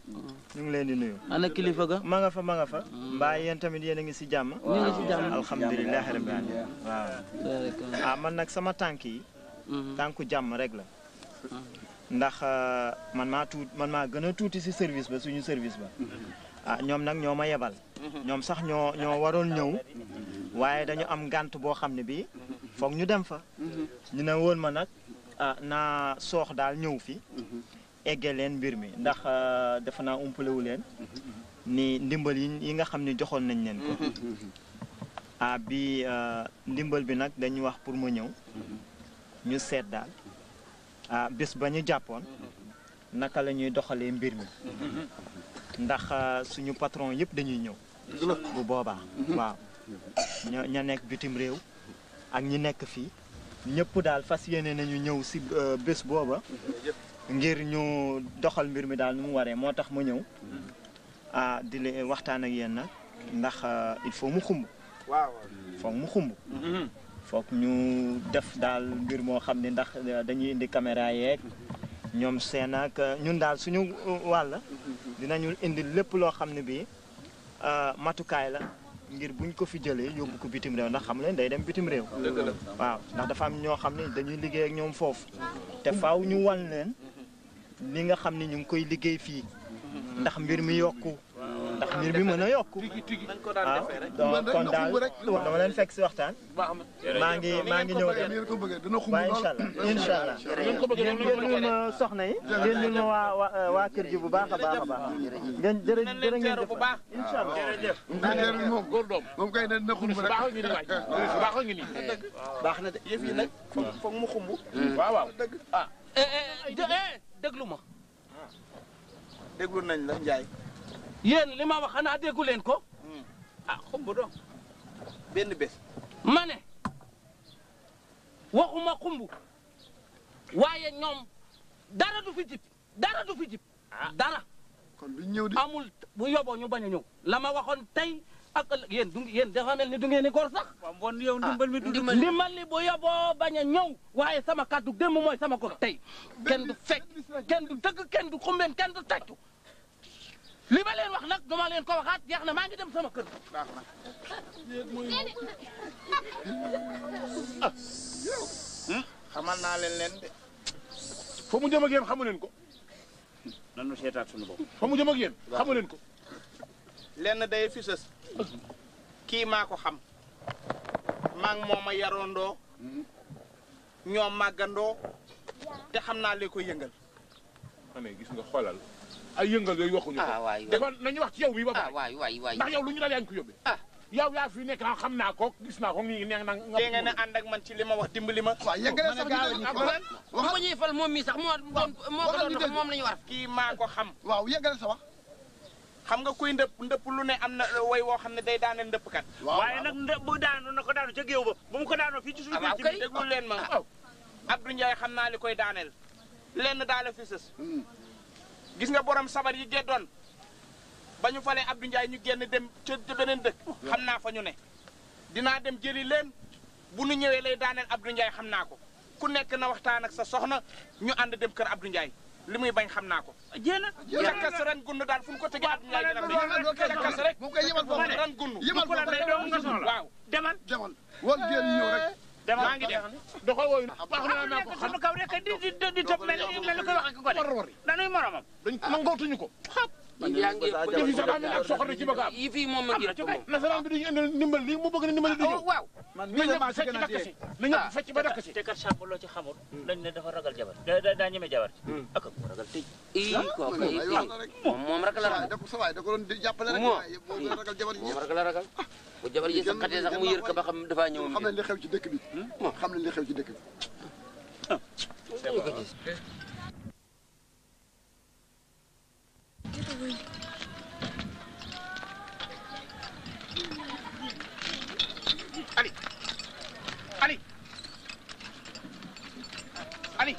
ñu ngi leen di nuyu. ana kilifa ga. ma nga fa. mbaa yéen tamit yéen a ngi si jàmm. ñu ngi si jàmm alhamdulilah rabbil alamin waaw. man nag sama tànk yi. tànku jàmm rek la. ndax man maa gën a tuuti si service ba suñu service ba. ñoom nag ñoo ma yebal. ñoom sax ñoo waroon ñëw waaye dañu am gànt boo xam ne bii foog ñu dem fa. ñu ne woon ma nag naa soox daal ñëw fi egge leen mbir mi ndax defe naa umpalewu leen ni ndimbal yi nga xam ne joxoon nañ leen ko. bi ndimbal bi nag dañuy wax pour ma ñëw ñu seet daal bés ba ñu jàppoon naka la ñuy doxalee mbir mi ndax suñu patron yëpp dañuy ñëw. bu boobaa waaw ña nekk bitim réew ak ñi nekk fii ñëpp daal fas yéene nañu ñëw si bés booba ngir ñu doxal mbir mi daal nu mu waree moo tax ma ñëw di leen waxtaan ak yéen nag ndax il faut mu xumb. waaw foog mu xumb. foog ñu def daal mbir moo xam ne ndax dañuy indi caméra yeeg ñoom seen ak ñun daal suñu wàll dinañu indi lépp loo xam ne bii. matukaay la ngir buñ ko fi jëlee yóbbu ko bitim réew ndax xam leen day dem bitim réew. waaw ndax dafa am ñoo xam ne dañuy liggéey ak ñoom foofu te faaw ñu wan leen li nga xam ne ñu ngi koy liggéey fii ndax mbir mi yokku ndax mbir mi mën a yokku. waaw donc kon daal dama leen fekk si waxtaan. maa ngi ñëw dem waaye incha allah ngeen ñu ma soxna yi ngeen ñu ma waa kër gi bu baax a baax a baax ngeen jërë ngeen jëf incha allah jërëjëf moom góor doom moom kay ne na xumb rek baax ngi nii baax na de yëf yi nag foog mu xumb. waaw dëgg déglu ma. déglu nañ la Ndiaye. yéen li ma wax xanaa déggu leen ko. xumb do benn bés. ma ne waxuma xumb waaye ñoom dara du fi jib dara. kon duñ ñëw di amul bu yoboo ñu bañ a ñëw. la ma waxoon tey ak yéen dafa mel ni du ngeen ni góor sax. waaw bon yow ndimbal mi du ndimbal li bu yoboo bañ a ñëw waaye sama kàddu démb mooy sama góor tey kenn du fekk kenn du tëgg kenn du xumbeen kenn du tàccu. li ma leen wax nag duma leen ko waxaat jeex na maa ngi dem sama kër. baax na. xamal naa leen de. foo mu jëm ak yéen xamu leen ko. nanu seetaat suñu bopp. fa mu jëm ak yéen xamu leen ko. lenn day fi sës kii maa ko xam maa ngi moom a yaroondoo ñoo màggandoo te xam naa li ko yëngal. xanaa gis nga xoolal ay yëngal yooyu waxuñu ko. waay dafa nañu wax ci yow bii ba pare. waay ndax yow lu ñu daal yaa ngi ko yóbbee. yow yaa fi nekk naa xam naa ko gis naa ko nii neex na nga. tey nga ne ànd ak man ci li ma wax dimbali ma. waaw yëngale sax bu ko ñuy fal moom mi sax moo ko doon moom la ñu war. kii maa ko xam. waaw yëngale sa wax. xam nga kuy ndëpp lu ne am na way woo xam ne day daaneel ndëppkat. waaye nag bu daanu na ko daanu ca géew ba bu mu ko daanoo fii ci suñu biir ci biir déglu leen ma. Abdou Ndiaye xam naa li koy daaneel lenn daal fi sës gis nga borom sabar yi geddoon ba ñu falee Abdou Ndiaye ñu génn dem ca beneen dëkk xam naa fa ñu ne dinaa dem jëli leen bu nu ñëwee lay daaneel Abdou Ndiaye xam naa ko ku nekk na waxtaan ak sa soxna ñu ànd dem kër Abdou Ndiaye li muy bañ xam naa ko. jéena cakkas ren gund daal fu ñu ko tegee Abdou Ndiaye dina am cakkas rek mu koy yemal foofu ren gund yemal foofu rek waaw demal wal ngeen ñëw rek demal maa ngi dem doxal wooyu baax na naa ko xam kaw rek di topp mel ni koy wax ak ko de dañuy moromam dañ nangootuñu ko yaa ngi yëf yi sax am na soxor ci bëgg a am yi fii moom ma ngi rek nasaraan bi duñu indil ndimbal lii mu bëgg na ndimbal du ñëw waaw man mii la maa si gën a dakk si na ñëpp fecc ba dakk si te kat sàmp loo ci xamul dañ ne dafa ragal jabar daa ñeme jabar ak ko ragal tëj moom rek la ragal da ko sa waay da ko doon jàppale rek moo ragal jabar moom rek la ragal bu jabar yi sax xatee sax mu yër ka ba xam dafa ñëw xam nañ li xew ci dëkk bi xam nañ li xew ci dëkk bi Ali Ali Ali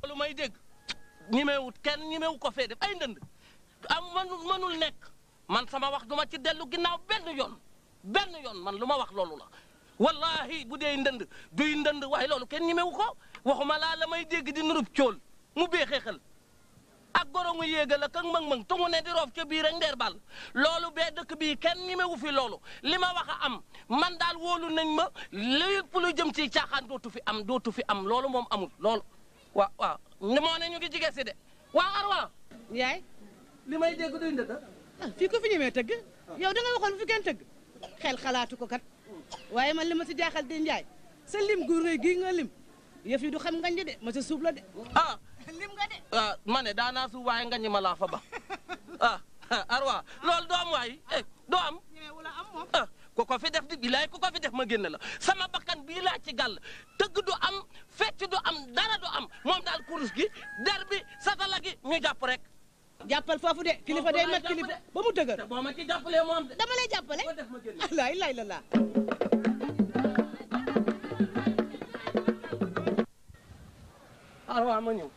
lu may dégg ñemewut kenn ñemewu ko fee def ay ndënd am mënul nekk man sama wax duma ci dellu ginnaaw benn yoon man lu ma wax loolu la wallahi bu dee ndënd duy ndënd waaye loolu kenn ñemewu ko waxuma laa la may dégg di nurub cool mu beexee xel ak gorongu yéegal ak mëng-mëng tungu ne di roof ca biir ak ndeer bal loolu bee dëkk bii kenn ñemewu fi loolu li ma wax a am man daal wóolu nañ ma lépp lu jëm ci caaxaan dootu fi am loolu moom amul loolu waaw moo ne ñu ngi jige si de waaw Arwa yaay li may dégg duy ndënd fii ko fi ñemee tëgg yow da nga waxoon fi kenn tëgg xel xalaatu ko kat waaye man li ma si jaaxal di Njaay sa lim gu rëy gii nga lim yëf yi du xam ngañ de ma sa suub la de lim nga de ma ne daanaa suub waaye ngañ ma laa fa ba Arwa loolu doo am waay doo am ku ko fi def di bilaay ku ko fi def ma génn la sama bakkan bii laa ci gàll tëgg du am fecc du am dara du am moom daal kurus gi der bi satala gi ñu jàpp rek jàppal foofu de kilifa day mat kilifa ba mu dëgër boo ma ci jàppalee moom de dama lay jàppale laay la laa Arwa ma ñëw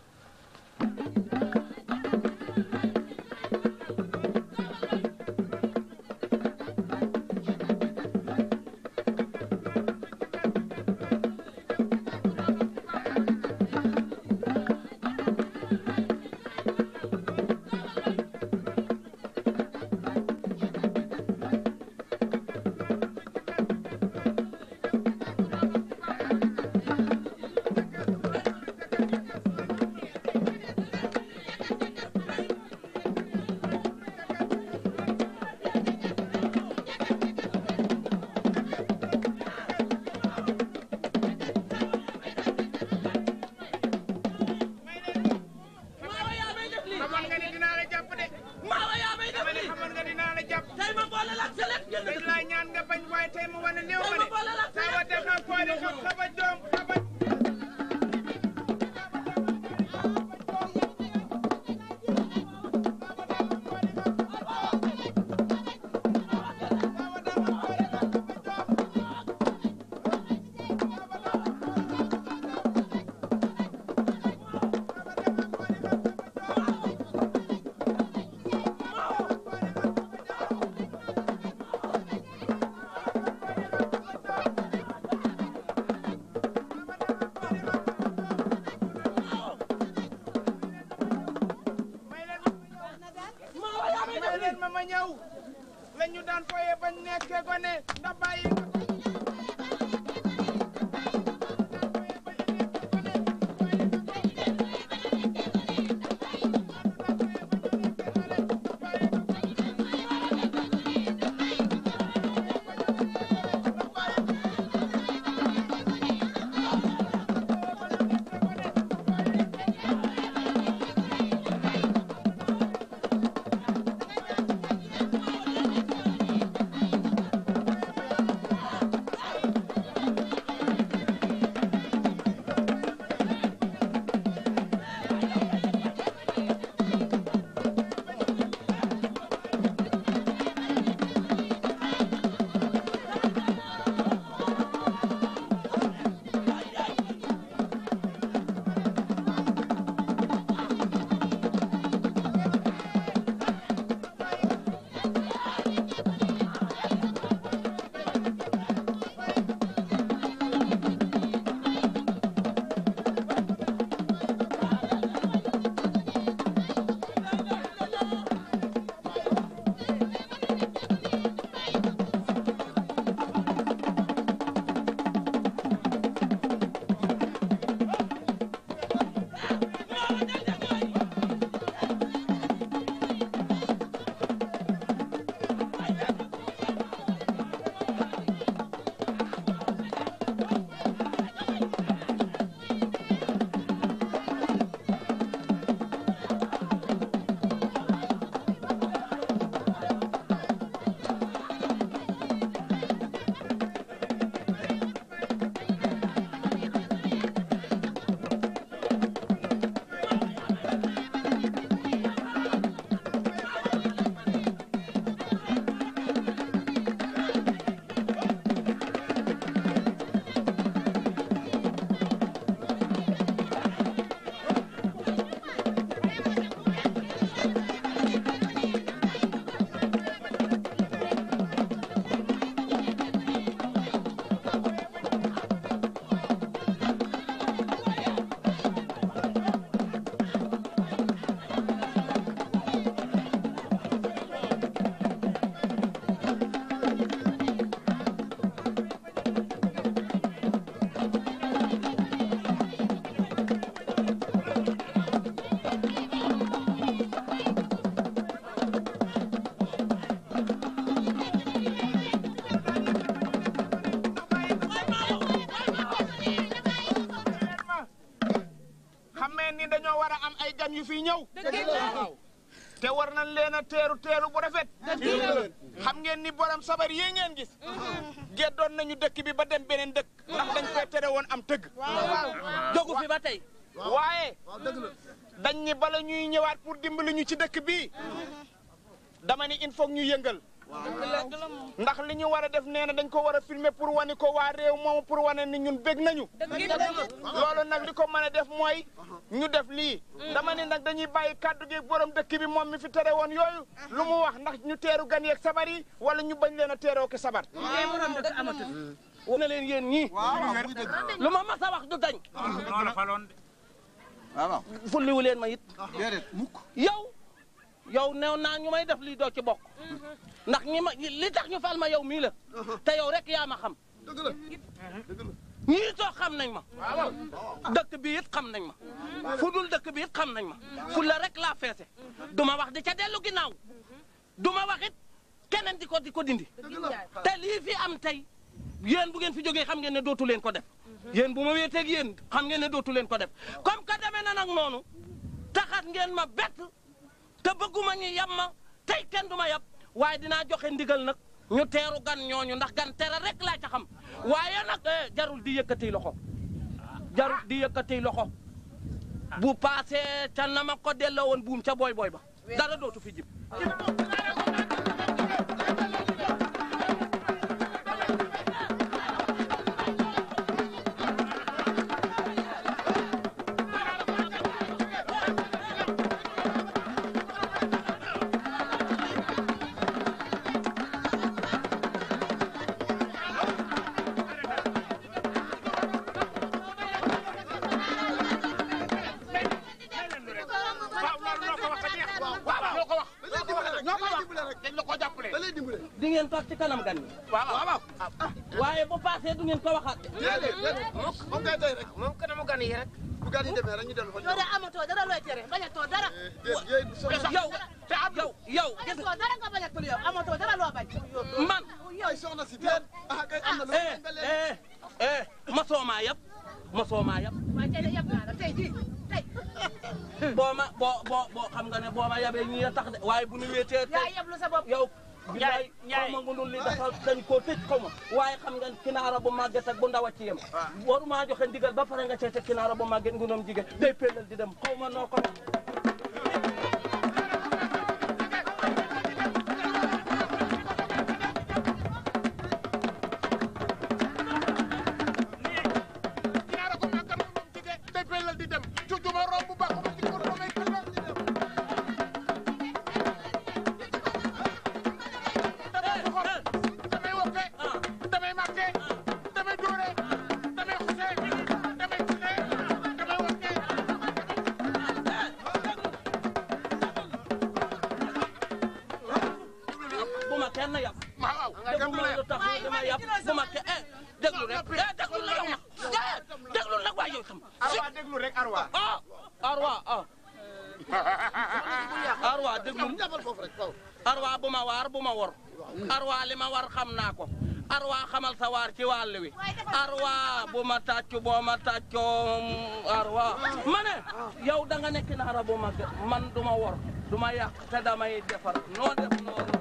ma ñëw la ñu daan foyee bañ nekkee gone ndax bàyyi fiy ñëw te war nañ leen a teeru bu rafet xam ngeen ni borom sabar yi ngeen gis geddoon nañu dëkk bi ba dem beneen dëkk ndax dañ koy tere woon am tëgg jógu fi ba tey waaye dañ ni bala ñuy ñëwaat pour dimbali ñu ci dëkk bi dama ni il faut ñu yëngal ndax li ñu war a def nee na dañ ko war a filmer pour wane ko waa réew moom pour wane ni ñun bég nañu loolu nag li ko mën a def mooy ñu def lii dama ni nag dañuy bàyyi kàddu gi borom dëkk bi moom mi fi tere woon yooyu lu mu wax ndax ñu teeru gan yeeg sabar yi wala ñu bañ leen a teeroo ke sabar borom dëkk amatul na leen yéen ñii lu ma mas a wax du dañ noonu faloon de waaw fulliwu leen ma it déedéet mukk yow new naa ñu may def lii doo ci bokk ndax li tax ñu fal ma yow mii la te yow rek yaa ma xam dëgg la ñii toog xam nañ ma dëkk bi it xam nañ ma fu dul dëkk bi it xam nañ ma fu la rek laa feese duma wax di ca dellu ginnaaw duma wax it keneen di ko dindi te lii fi am tey yéen bu ngeen fi jógee xam ngeen ne dootu leen ko def yéen bu ma wéeteeg yéen xam ngeen ne dootu leen ko def comme que demee na nag noonu taxat ngeen ma bett te bëgguma ñu yab ma tey kenn du ma yab waaye dinaa joxe ndigal nag ñu teeru gan ñooñu ndax gan tere rek laa ca xam waaye nag jarul di yëkkati loxo jarul di yëkkati loxo bu paasee ca na ma ko delloo woon buum ca booy ba dara dootu fi jib di ngeen toog ci kanam gan yi. waaw waaye bu paasee du ngeen ko waxaat. moom kay tey rek moom kanamu gan yi rek. bu gan yi demee rek ñu dellu fa. yow de amatoo dara looy tere bañatoo dara. yow gis nga dara nga bañatul yow amatoo dara loo bañ. man ay soxna si teen kay am na lu ma soomaa yëpp ma soomaa yëpp. waaye tey de yab naa la tey jii tey. boo xam nga ne boo ma yabee ñii a tax de waaye bu ñu wéetee tey yaa yablu sa bopp yow. Njaay xaw ma ngundul li dafa dañ koo tëj xaw ma waaye xam nga kinaara bu màgget ak bu ndaw a ci yem waruma joxe ndigal ba pare nga cee teg kinaara bu màgget ngundum jigéen day pellal di dem xaw ma noo ko kinaara bu màgget ngundum jigéen day pellal di dem jujuma romb bu baax ma ci ko romay pellal di dem damay wokke damay màkke damay dóore damay xuse damay xuse damay wokke bu ma kenn yab déglu ma lu tax dama yab bu ma kenn déglu rek déglu la yow nag déglu nag waaye yow tam Arwa déglu rek Arwa Arwa Arwa déglu Arwa bu ma waar bu ma wor Arwa li ma war xam naa ko Arwa xamal sa waar ci wàll wi Arwa bu ma tàccu boo ma tàccoo Arwa ma ne yow da nga nekk naara bu ma man du ma wor du ma yàq te damay defar noo def noonu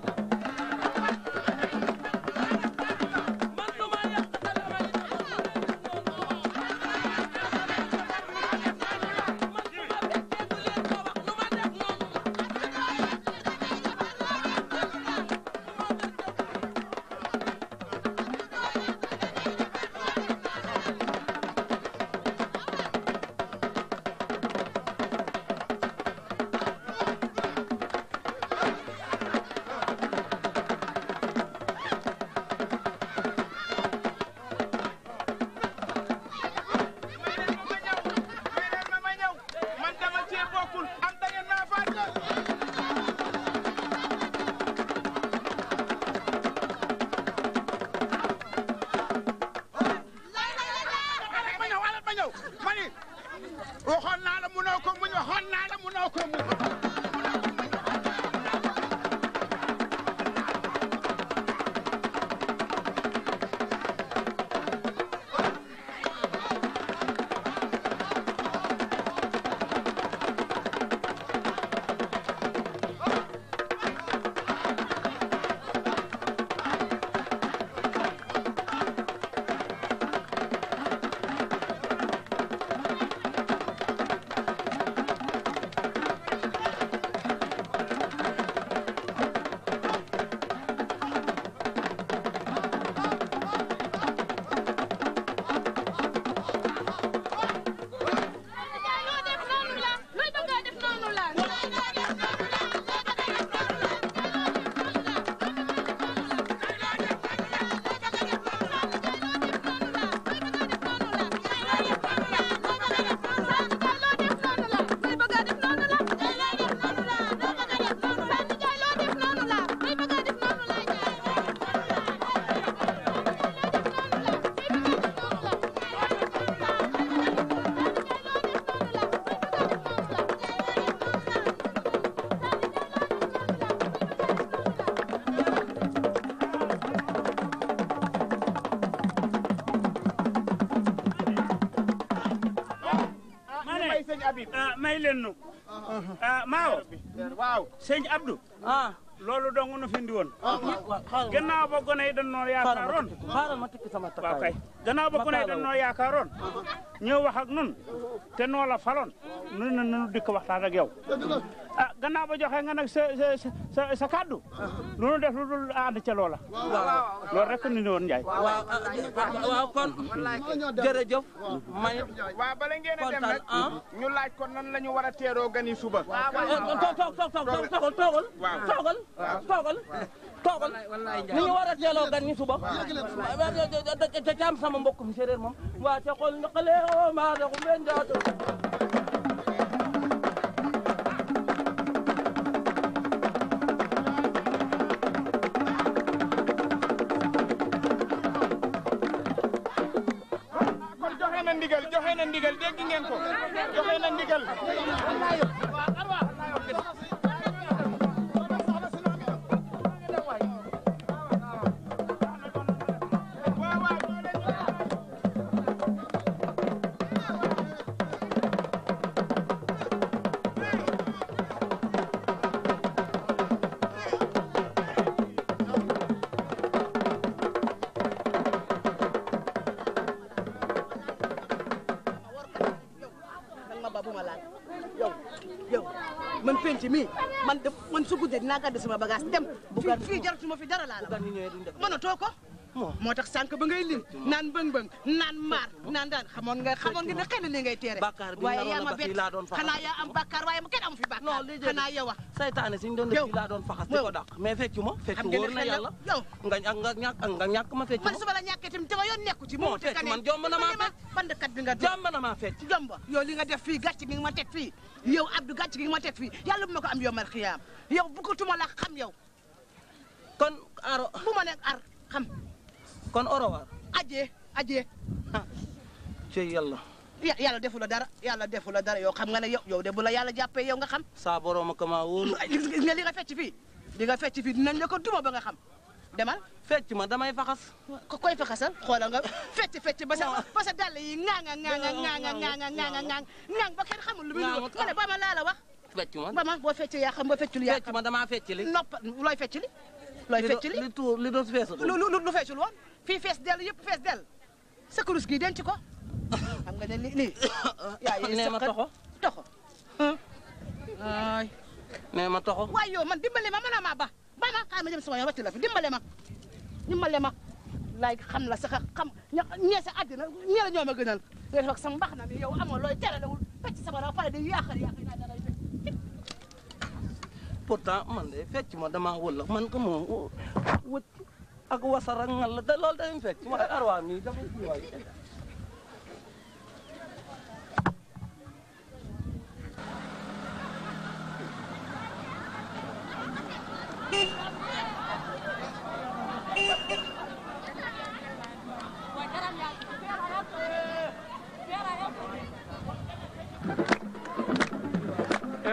Habib may leen nu Maawo waaw sëñ Abdou loolu dong nu fi indi woon gannaaw ba gone yi dañ noo yaakaaroon xaaral ma tikki sama takkaay waaw kay gannaaw ba gone yi dañ noo yaakaaroon ñëw wax ak nun te noo la faloon nun na nanu dikk waxtaan ak yow gannaaw ba joxe nga nag sa kàddu lu def lu dul ànd ca loola loolu rek ni woon Njaay waaw kon jërëjëf may waaw bala ngeen a dem nag ñu laaj ko nan la ñu war a teeroo gani suba toogal ni ñu war a teeloo gan ñi suba te caam sama mbokkum séeréer moom waa te xool naqale o maa da ko ben jaato joxe na ndigal dégg ngeen ko joxe na ndigal man penc mi man su guddee dinaa gàddu sama bagage dem fii jaratuma fi dara laa la mënatoo ko moo tax sànq ba ngay lim naan bëng-bëng naan maar naan daan xamoon nga ne xëy na li ngay teere waaye yaa ma bett xanaa yaa am bàkkaar waaye ma kenn amu fi bàkkaar xanaa yow wax saytaane si ñu doon def fii laa doon faxas di ko dàq mais feccu ma feccu wóor na yàlla yow nga ñàkk ma feccu man su ma la ñàkkee tamit dama yoon nekku ci moo fecc man jomb na maa fecc bandkat bi nga jomb na maa fecc jomb yow li nga def fii gàcc gi nga ma teg fii yow Abdou gàcc gi nga ma teg fii yàlla bu ma ko am yow mar xiyaam yow bëggatuma la xam yow kon aro bu ma nekk ar xam kon orowaar ajee ci yàlla defu la dara yow xam nga ne yow de bu la yàlla jàppee yow nga xam saa borom ak maa wóolu gis nga li nga fecc fii dinañ la ko duma ba nga xam demal fecc ma damay faxas koy faxasal xoolal nga fecc ba sa dàll yi ŋaang ba kenn xamul lu muy ma ne ba ma laa la wax fecc ma ba ma boo feccee yaa xam ba feccul yaa fecc ma damaa fecc li looy fecc li li doon feesul lu feesul woon fii fees dell yëpp fees dell sa kurus gi denc ko xam nga ne lii yaa nee ma toxo ay nee ma toxo waaye yow man dimbale ma mën a maa ba ma xaar ma jëm sama yoon wàcc la fi dimbale ma laay xam la sax xam ñee sa àddina ñee la ñoo ma gënal nga def ak sama mbax na mi yow amoo looy tere lawul fecc sama raw pare di yaaxal naa dara pourtant man de fecc ma dama wëla man ko moom wët ak wasara ngal la loolu dañuy fecc ma arwa mi dafa waay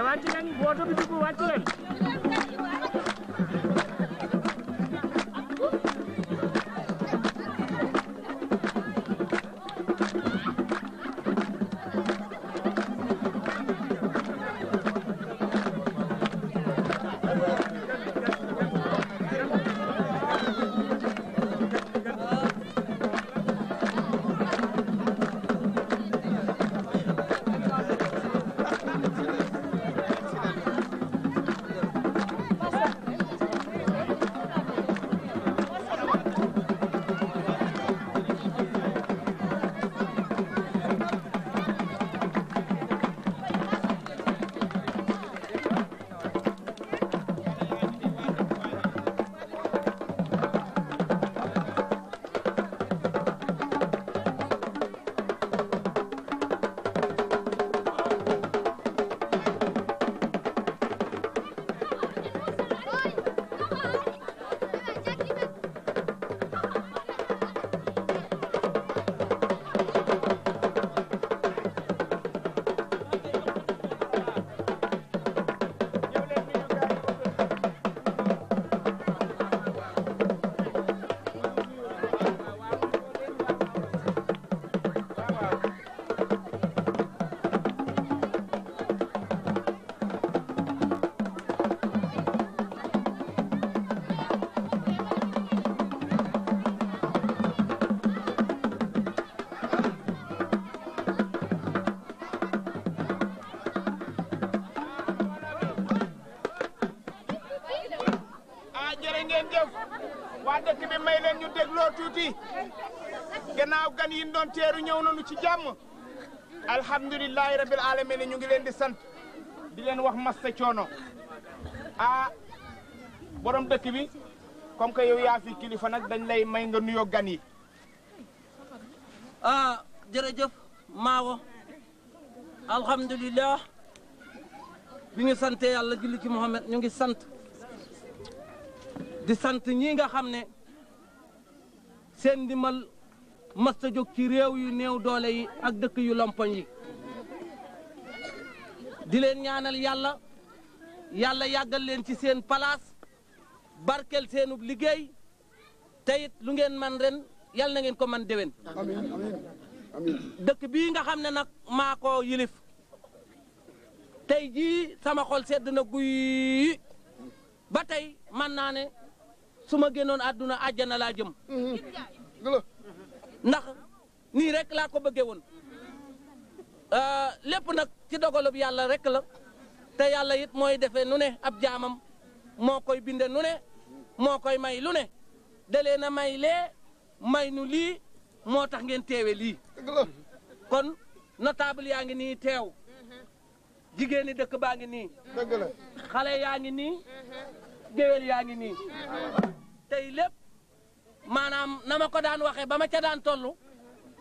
wàcc leen booto bi dugg wàcc leen ngeen jëf waa dëkk bi may leen ñu dégloo tuuti gannaaw gan yi doon teeru ñëw nañu ci jàmm alhamdulilahi rabbil alamin ñu ngi leen di sant di leen wax masta coono ah borom dëkk bi comme que yow yaa fi kilifa nag dañ lay may nga nuyoo gan yi ah jërëjëf Maawo alhamdulilah bi ñu sante yàlla julli ci Muhammad ñu ngi sant di sant ñi nga xam ne seen ndimbal masta jóg ci réew yu néew doole yi ak dëkk yu lompoñ yi di leen ñaanal yàlla yàlla yàggal leen ci seen place barkel seenub liggéey te it lu ngeen man ren yàlla na ngeen ko man déwén dëkk bii nga xam ne nag maa ko yilif tey jii sama xol sedd na guy ba tey man naa ne su ma génnoon àdduna àjjana laa jëm ndax nii rek laa ko bëggee woon lépp nag ci dogalub yàlla rek la te yàlla it mooy defee nu ne ab jaamam moo koy binde nu ne moo koy may lu ne dalee na may lee may nu lii moo tax ngeen teewe lii kon notable yaa ngi nii teew jigéen ñi dëkk baa ngi nii xale yaa ngi nii géwél yaa ngi nii tey lépp maanaam na ma ko daan waxee ba ma ca daan toll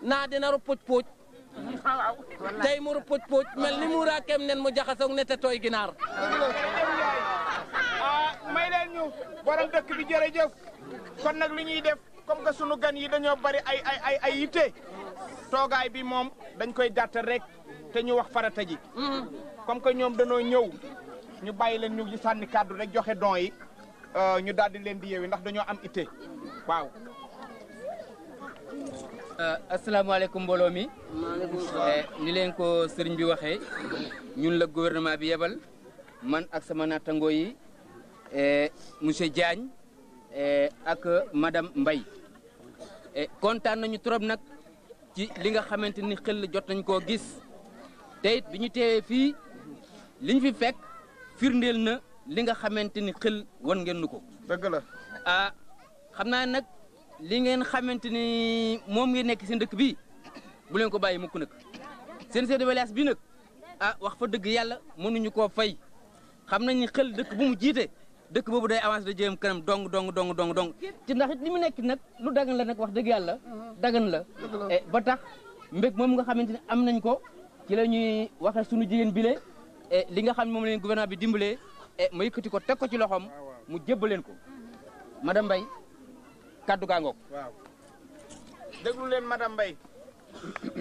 naa dina ruppuj puuj tey mu ruppuj puuj mel ni mu raakeem nen mu jaxasoog ne te tooy ginaar may leen ñu borom dëkk bi jërëjëf kon nag li ñuy def comme que sunu gan yi dañoo bari ay yitte toogaay bi moom dañ koy gàttal rek te ñu wax farata ji comme que ñoom dañoo ñëw ñu bàyyi leen ñu sànni kàddu rek joxe don yi ñu daal di leen di yeewi ndax dañoo am itte waaw. asalaamaaleykum mbooloo mi. ni leen ko sëriñ bi waxee ñun la gouvernement bi yebal man ak sama nattangoo yi monsieur Diagne ak madame Mbaye kontaan nañu trop nag ci li nga xamante ni xel jot nañ koo gis te it bi ñu teewee fii liñ fi fekk firndeel na li nga xamante ni xel wan ngeen nu ko. dëgg la xam naa nag li ngeen xamante ni moom ngeen nekk seen dëkk bi bu leen ko bàyyi mukk nag seen chef de village bi nag wax fa dëgg yàlla mënuñu koo fay xam nañ ni xel dëkk bu mu jiite dëkk boobu day avancé da jëm kanam dong ci ndax it li mu nekk nag lu dagan la nag wax dëgg yàlla dagan la ba tax mbég moom nga xamante ni am nañ ko ci la ñuy waxe suñu jigéen bile li nga xam ne moom leen gouvernement bi dimbalee ma yëkkati ko teg ko ci loxoom mu jébbaleen ko madame Mbaye kaddu gaa ngoog. waaw déglu leen madame Mbaye.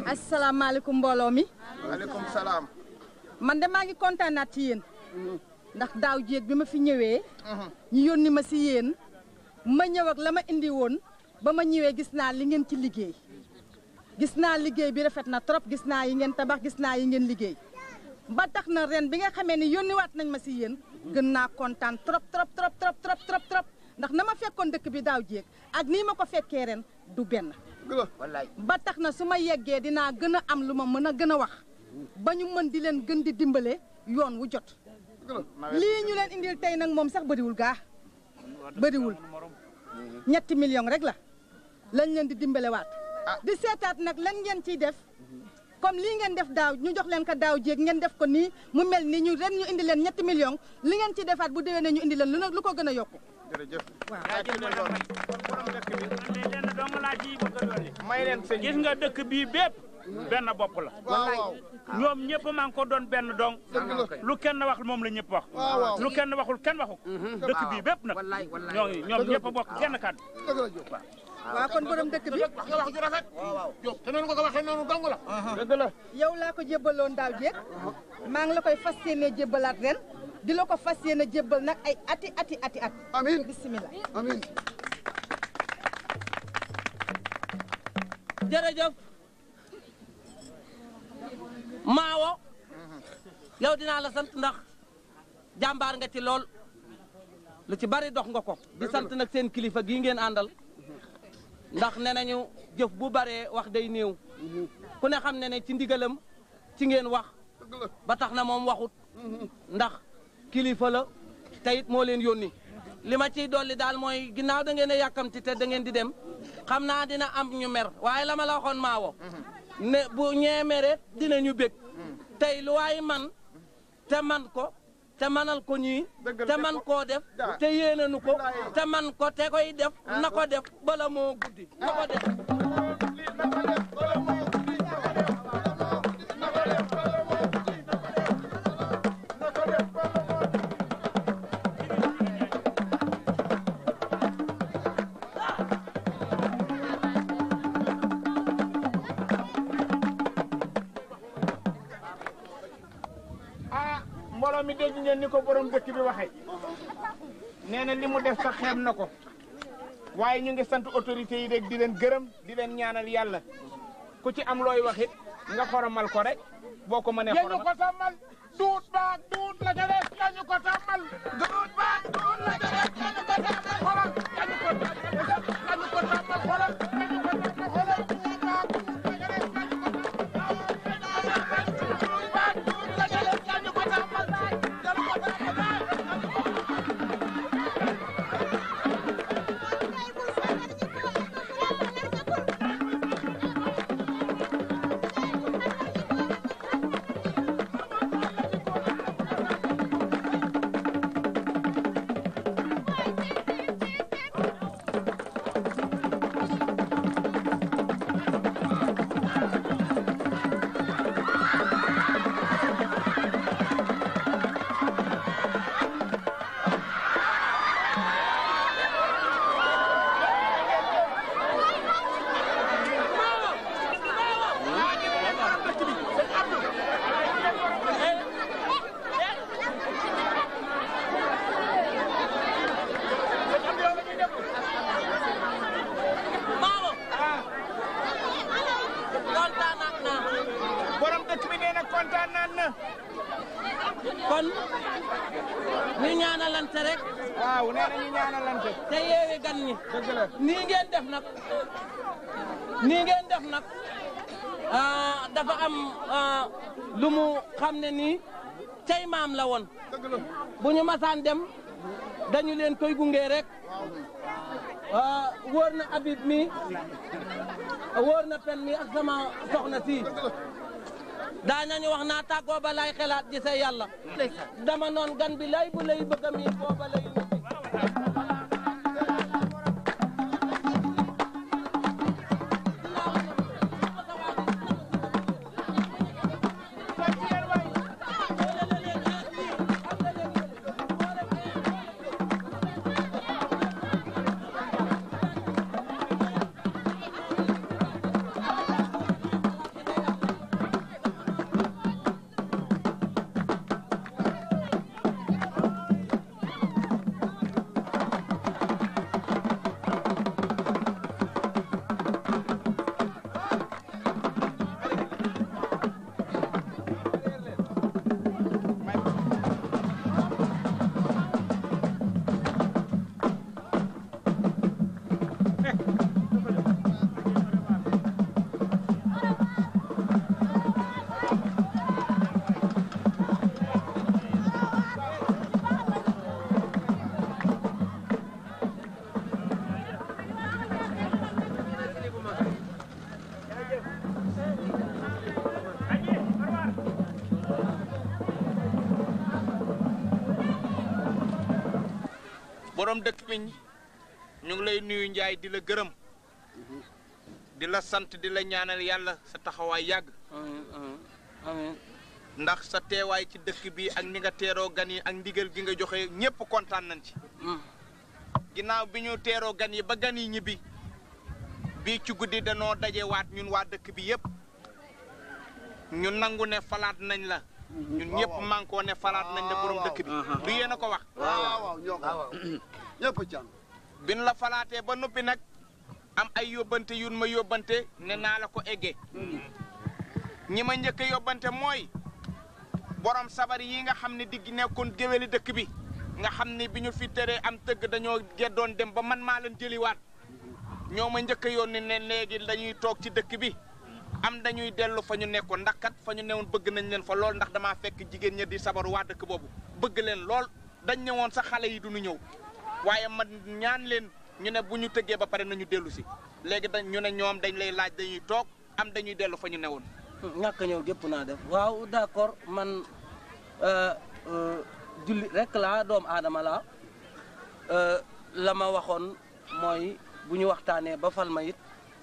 asalaamaaleykum mbooloo mi. waaleykum salaam. man de maa ngi kontaanaat ci yéen. ndax daaw jéeg bi ma fi ñëwee. ñu yónni ma si yéen. ma ñëw ak la ma indi woon ba ma ñëwee gis naa li ngeen ci liggéey. gis naa liggéey bi rafet na trop gis naa yi ngeen tabax gis naa yi ngeen liggéey. ba tax na ren bi nga xamee ni yónniwaat nañ ma si yéen. gën naa kontaan trop ndax na ma fekkoon dëkk bi daaw jéeg ak nii ma ko fekkee ren du benn. ba tax na su ma yeggee dinaa gën a am lu ma mën a gën a wax ba ñu mën di leen gën di dimbale yoon wu jot. lii ñu leen indil tey nag moom sax bëriwul gaa bëriwul 3 millions rek la lañ leen di dimbale waat. di seetaat nag lan ngeen ciy def comme lii ngeen def daaw ñu jox leen ko daaw jéeg ngeen def ko nii mu mel ni ñu ren ñu indi leen 3 millions li ngeen ciy defaat bu déwénee ñu indi leen lu ko gën a yokku. jërëjëf. waaw lenn dong laa ciy bëgg a dolli. may leen sëñ gis nga dëkk bii bépp benn bopp la. ñoom ñëpp maa ngi ko doon benn dong. lu kenn wax moom la ñëpp wax. lu kenn waxul kenn waxu. dëkk bii bépp nag. ñoom ñëpp a bokk kenn kàddu. waaw kon borom dëkk bi. wax nga wax ju rafet. Diop te noonu nga ko waxee noonu dong la. dëgg la. yow laa ko jébbaloon daaw jéeg. maa ngi la koy fas yéenee jébbalaat ren. di la ko fas yéene jébbal nag ay ati at. amiin bisimilah. amiin. jërëjëf Maawo yow dinaa la sant ndax jàmbaar nga ci lool lu ci bari dox nga ko di sant nag seen kilifa gii ngeen àndal ndax ne nañu jëf bu baree wax day néew ku ne xam ne ci ndigalam ci ngeen wax ba tax na moom waxut ndax kilifa la tayit moo leen yónni li ma ciy dolli daal mooy ginnaaw da ngeen a yàkkamti te da ngeen di dem xam naa dina am ñu mer waaye la ma la waxoon maawo ne bu ñee mere dinañu bég tey lu waay man te man ko te manal ko ñii te man koo def te yéenanu ko te man ko te koy def na ko def bala moo guddi na ko def mbooloo mi dégg ngeen ni ko borom dëkk bi waxee nee na li mu def sax xeeb na ko waaye ñu ngi sant autorités yi rek di leen gërëm di leen ñaanal yàlla ku ci am looy wax it nga xoromal ko rek boo ko mënee xoromal. ñu ko tàmmal duut baag duut la ca des ñu ko tàmmal duut baag duut la ca des ñu ko tàmmal xoolal ñu ko tàmmal xoolal kon ñu ñaanalante rek. waaw nee na ñu ñaanalante. te yeewi gan ñi. dëgg la nii ngeen def nag dafa am lu mu xam ne nii tey maam la woon. bu ñu masaan dem dañu leen koy gunge rek. wóor na Habib mi wóor na pen mi ak sama soxna si. daañu wax naa tàggoo ba lay xelaat ji sa yàlla. dama noon gan bi lay bu lay bëgg a miin booba lay borom dëkk bi ñu ngi lay nuyu Njaay di la gërëm di la sant di la ñaanal yàlla sa taxawaay yàgg amiin ndax sa teewaay ci dëkk bi ak ni nga teeroo gan yi ak ndigal gi nga joxe ñëpp kontaan nañ ci ginnaaw bi ñu teeroo gan yi ba gan yi ñibbi bii ci guddi danoo dajewaat ñun waa dëkk bi yëpp ñu nangu ne falaat nañ la ñun ñëpp mànkoo ne falaat nañ la borom dëkk bi du yéen a ko wax waaw ñoo ko ñëpp jàng bin la falaatee ba noppi nag am ay yóbbante yun ma yóbbante ne naa la ko eggee ñi ma njëkk a yóbbante mooy borom sabar yi nga xam ne digg nekkoon géwéli dëkk bi nga xam ne bi ñu fi teree am tëgg dañoo geddoon dem ba man maa leen jëliwaat ñoo ma njëkk a yónni ne léegi dañuy toog ci dëkk bi am dañuy dellu fa ñu nekkoon ndax kat fa ñu newoon bëgg nañ leen fa lool ndax damaa fekk jigéen ña di sabaru waa dëkk boobu bëgg leen lool dañ ñëwoon sa xale yi duñu ñëw waaye man ñaan leen ñu ne bu ñu tëggee ba pare nañu dellu si léegi dañ ñu ne ñoom dañ lay laaj dañuy toog am dañuy dellu fa ñu newoon. ñàkk ñëw gépp naa def waaw d'accord man julli rek laa doomu aadama laa la ma waxoon mooy bu ñu waxtaanee ba fal ma it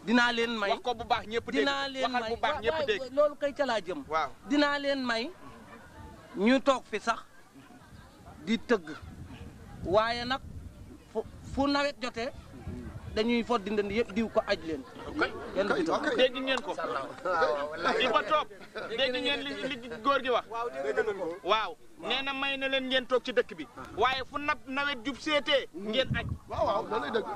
dinaa leen may wax ko bu baax ñëpp dégg dinaa leen waxal may bu baax ñëpp dégg loolu kay ca laa jëm waaw dinaa leen may ñu toog fi sax di tëgg waaye nag fu nawet jotee dañuy fot di ndënd yëpp diw ko aj leen dégg ngeen ko di ba toog dégg ngeen li góor gi wax waaw nee na may na leen ngeen toog ci dëkk bi waaye fu nawet jub seetee ngeen aj waaw da lay dëgg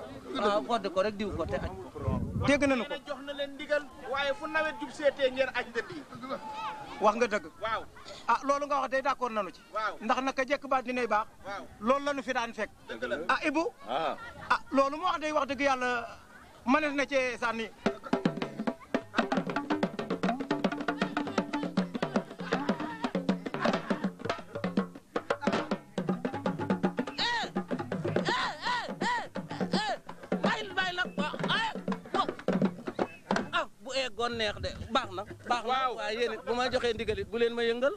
waaw fodde ko rek diw ko te aj ko dégg nañu ko jox na leen ndigal waaye fu nawet jub seetee ngeen aj ndënd yi wax nga dëgg waaw ah loolu nga wax day d'accord nañu ci waaw ndax naka jekk baat dinay baax loolu la ñu fi daan fekk ah Ibou ah loolu mu wax day wax dëgg yàlla mënees na cee sànni gon neex de baax na waaye yéen it bu ma joxee ndigalit bu leen ma yëngal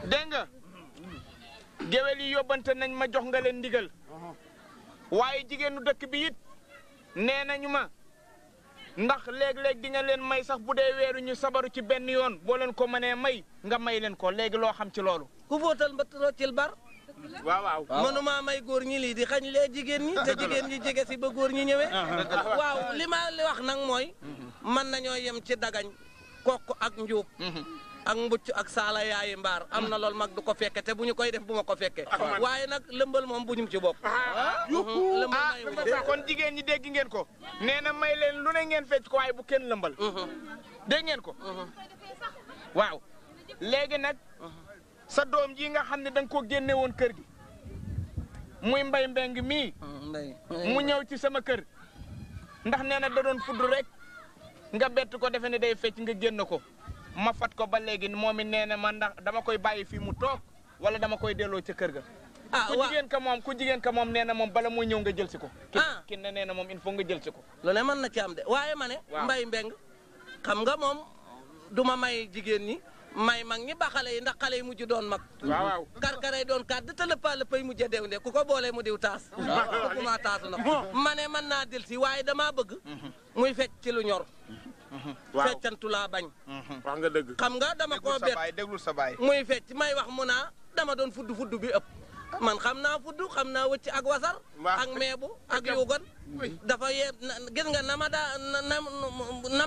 dégg nga géwél yi yóbbante nañ ma jox nga leen ndigal waaye jigéenu dëkk bi it nee nañu ma ndax léeg-léeg di nga leen may sax bu dee weeru ñu sabaru ci benn yoon boo leen ko mënee may nga may leen ko léegi loo xam ci loolu ku fóotal mba roccil bar waaw mënuma may góor ñi lii di xañ lee jigéen ñi te jigéen ñi jege si ba góor ñi ñëwee waaw li ma li wax nag mooy mën nañoo yem ci dagañ kokk ak njuub ak mbucc ak saala yaayi mbaar am na loolu mag du ko fekke te bu ñu koy def bu ma ko fekke waaye nag lëmbal moom bu ñu ci bopp kon jigéen ñi dégg ngeen ko nee na may leen lu ne ngeen fecc ko waaye bu kenn lëmbal dégg ngeen ko waaw léegi nag sa doom ji nga xam ne da nga ko génne woon kër gi muy mbay mbeng mii mu ñëw ci sama kër ndax nee na da doon fudd rek nga bett ko defe ne day fecc nga génn ko ma fat ko ba léegi moom it nee na ma ndax dama koy bàyyi fii mu toog wala dama koy delloo ca kër ga ku jigéen ka moom nee na moom bala muy ñëw nga jël si ko ki ne nee na moom il faut nga jël si ko lu ne mën na ci am de waaye ma ne mbay mbeng xam nga moom duma may jigéen ñi may mag ñi ba xale yi ndax xale yi mujj doon mag waaw karkaray doon kàdd te lëppa lëppay mujj dew nde ku ko boolee mu diw taas bëgguma taasu nag ma ne mën naa del si waaye damaa bëgg muy fecc ci lu ñor feccantu laa bañ wax nga dëgg xam nga dama koo bet déglul sa baay muy fecc may wax mu naa dama doon fudd bi ëpp man xam naa fudd xam naa wëcc ak wasar ak meebu ak yuugan dafa yee gis nga na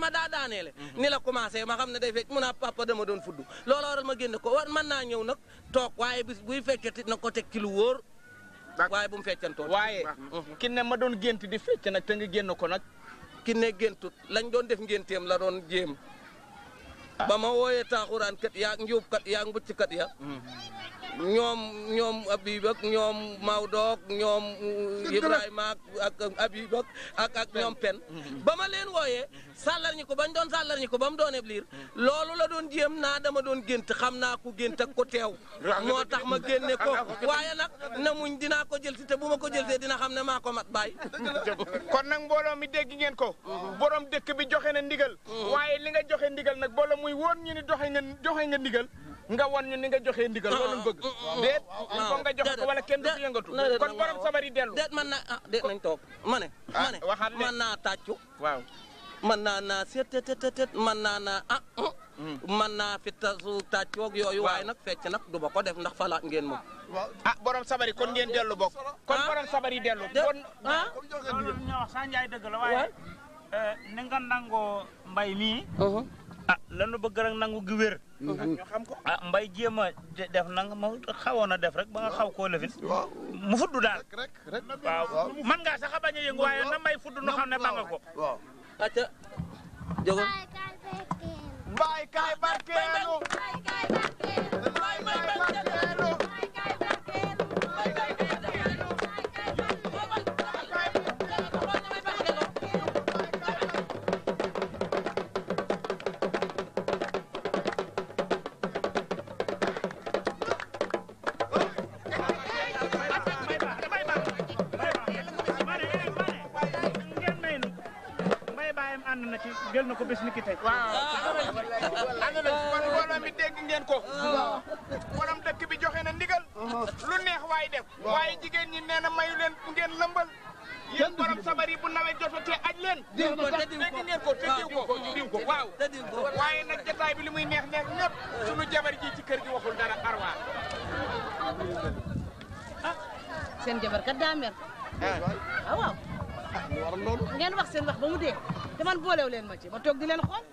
ma daa daaneele ni la commencé ma xam ne day fecc mu naa papa dama doon fudd loolu waral ma génne ko war mën naa ñëw nag toog waaye bis buy feccati na ko teg ci lu wóor waaye bu mu feccantoon waaye ki ne ma doon gént di fecc nag te nga génn ko nag ki ne géntut lañ doon def ngénteem la doon jéem ba ma wooyee taaxuraan kat yaag njuub kat yaag mbucc kat ya ñoom Habib ak ñoom Maodo ak ñoom Ibrahima ak Habib ak ñoom Pen ba ma leen wooyee sàllar ñi ko bañ doon sàllar ñi ko ba mu doonee liir loolu la doon jéem naa dama doon gént xam naa ku gént ak ko teew moo tax ma génne ko waaye nag na muñ dinaa ko jël si te bu ma ko jël see dina xam ne maa ko mat baay kon nag mbooloo mi dégg ngeen ko borom dëkk bi joxe na ndigal waaye li nga joxe ndigal nag boola muy woon ñu ni joxe nga ndigal nga won ñu ni nga joxe ndigal loolu bëgg déet il faut nga joxe ko wala kenn du yëngatu kon borom sabar yi dellu déet man naa déet nañ toog ma ne man naa tàccu waaw man naa seet man naa man naa fi tasu tàccoog yooyu waaye nag fecc nag du ma ko def ndax falaat ngeen moom borom sabar yi kon ngeen dellu bokk kon borom sabar yi dellu kon loolu ñoo wax sa njaay dëgg la waaye ni nga nangoo mbay mii lanu bëgg rek nangu gi wér ñu xam ko mbay jéem a def nanga ma xawoon a def rek ba nga xaw koo lefin mu fuddu daal waaw man ngaa sax a bañ a yëngu waaye na mbay fuddu nu xam ne ba nga ko acca jogo mbay kaay barkeelu jël na ko bés ni ki tey. ànd na kon mbooloo mi dégg ngeen ko. borom dëkk bi joxe na ndigal. lu neex waay def. waaye jigéen ñi nee na mayu leen ngeen lëmbal. yéen borom sabar yi bu nawet jotatee aj leen. dégg ngeen ko te diw ko waaw. waaye nag jotaay bi li muy neex neex ñëpp sunu jabar ji ci kër gi waxul dara arwaa. seen jabar kat daa mer. waaw. ngeen wax seen wax ba mu dee te man boolew leen ma ci ma toog di leen xool.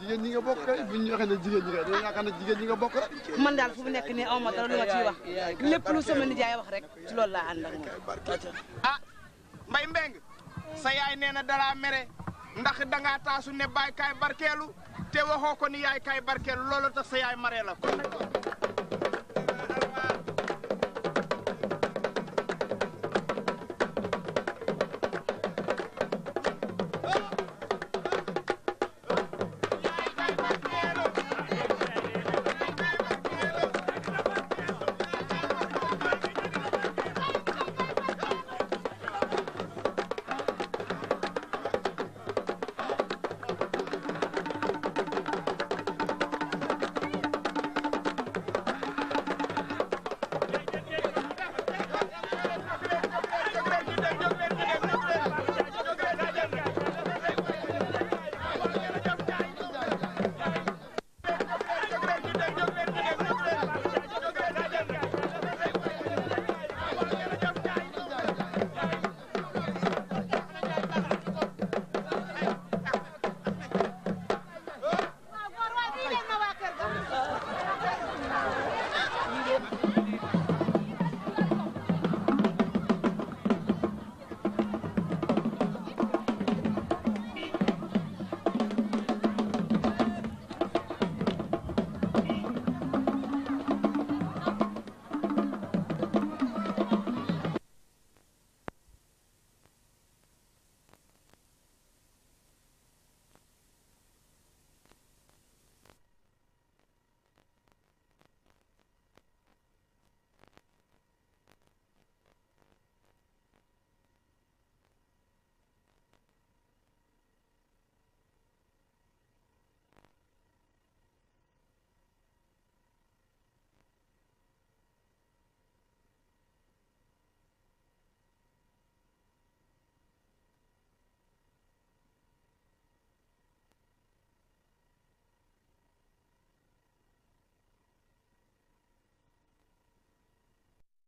jigéen ñi nga bokk kay bu ñu waxee ne jigéen ñi nga dañoo yaakaar ne jigéen ñi nga bokk rek. man daal fu mu nekk nii aw ma dara lu ma ciy wax lépp lu sama nijaay wax rek ci loolu laa ànd ak moom. ah Mbay Mbeng sa yaay nee na dara mere ndax dangaa taasu ne baay kaay barkeelu te waxoo ko ni yaay kaay barkeelu loolu tax sa yaay maree la ko.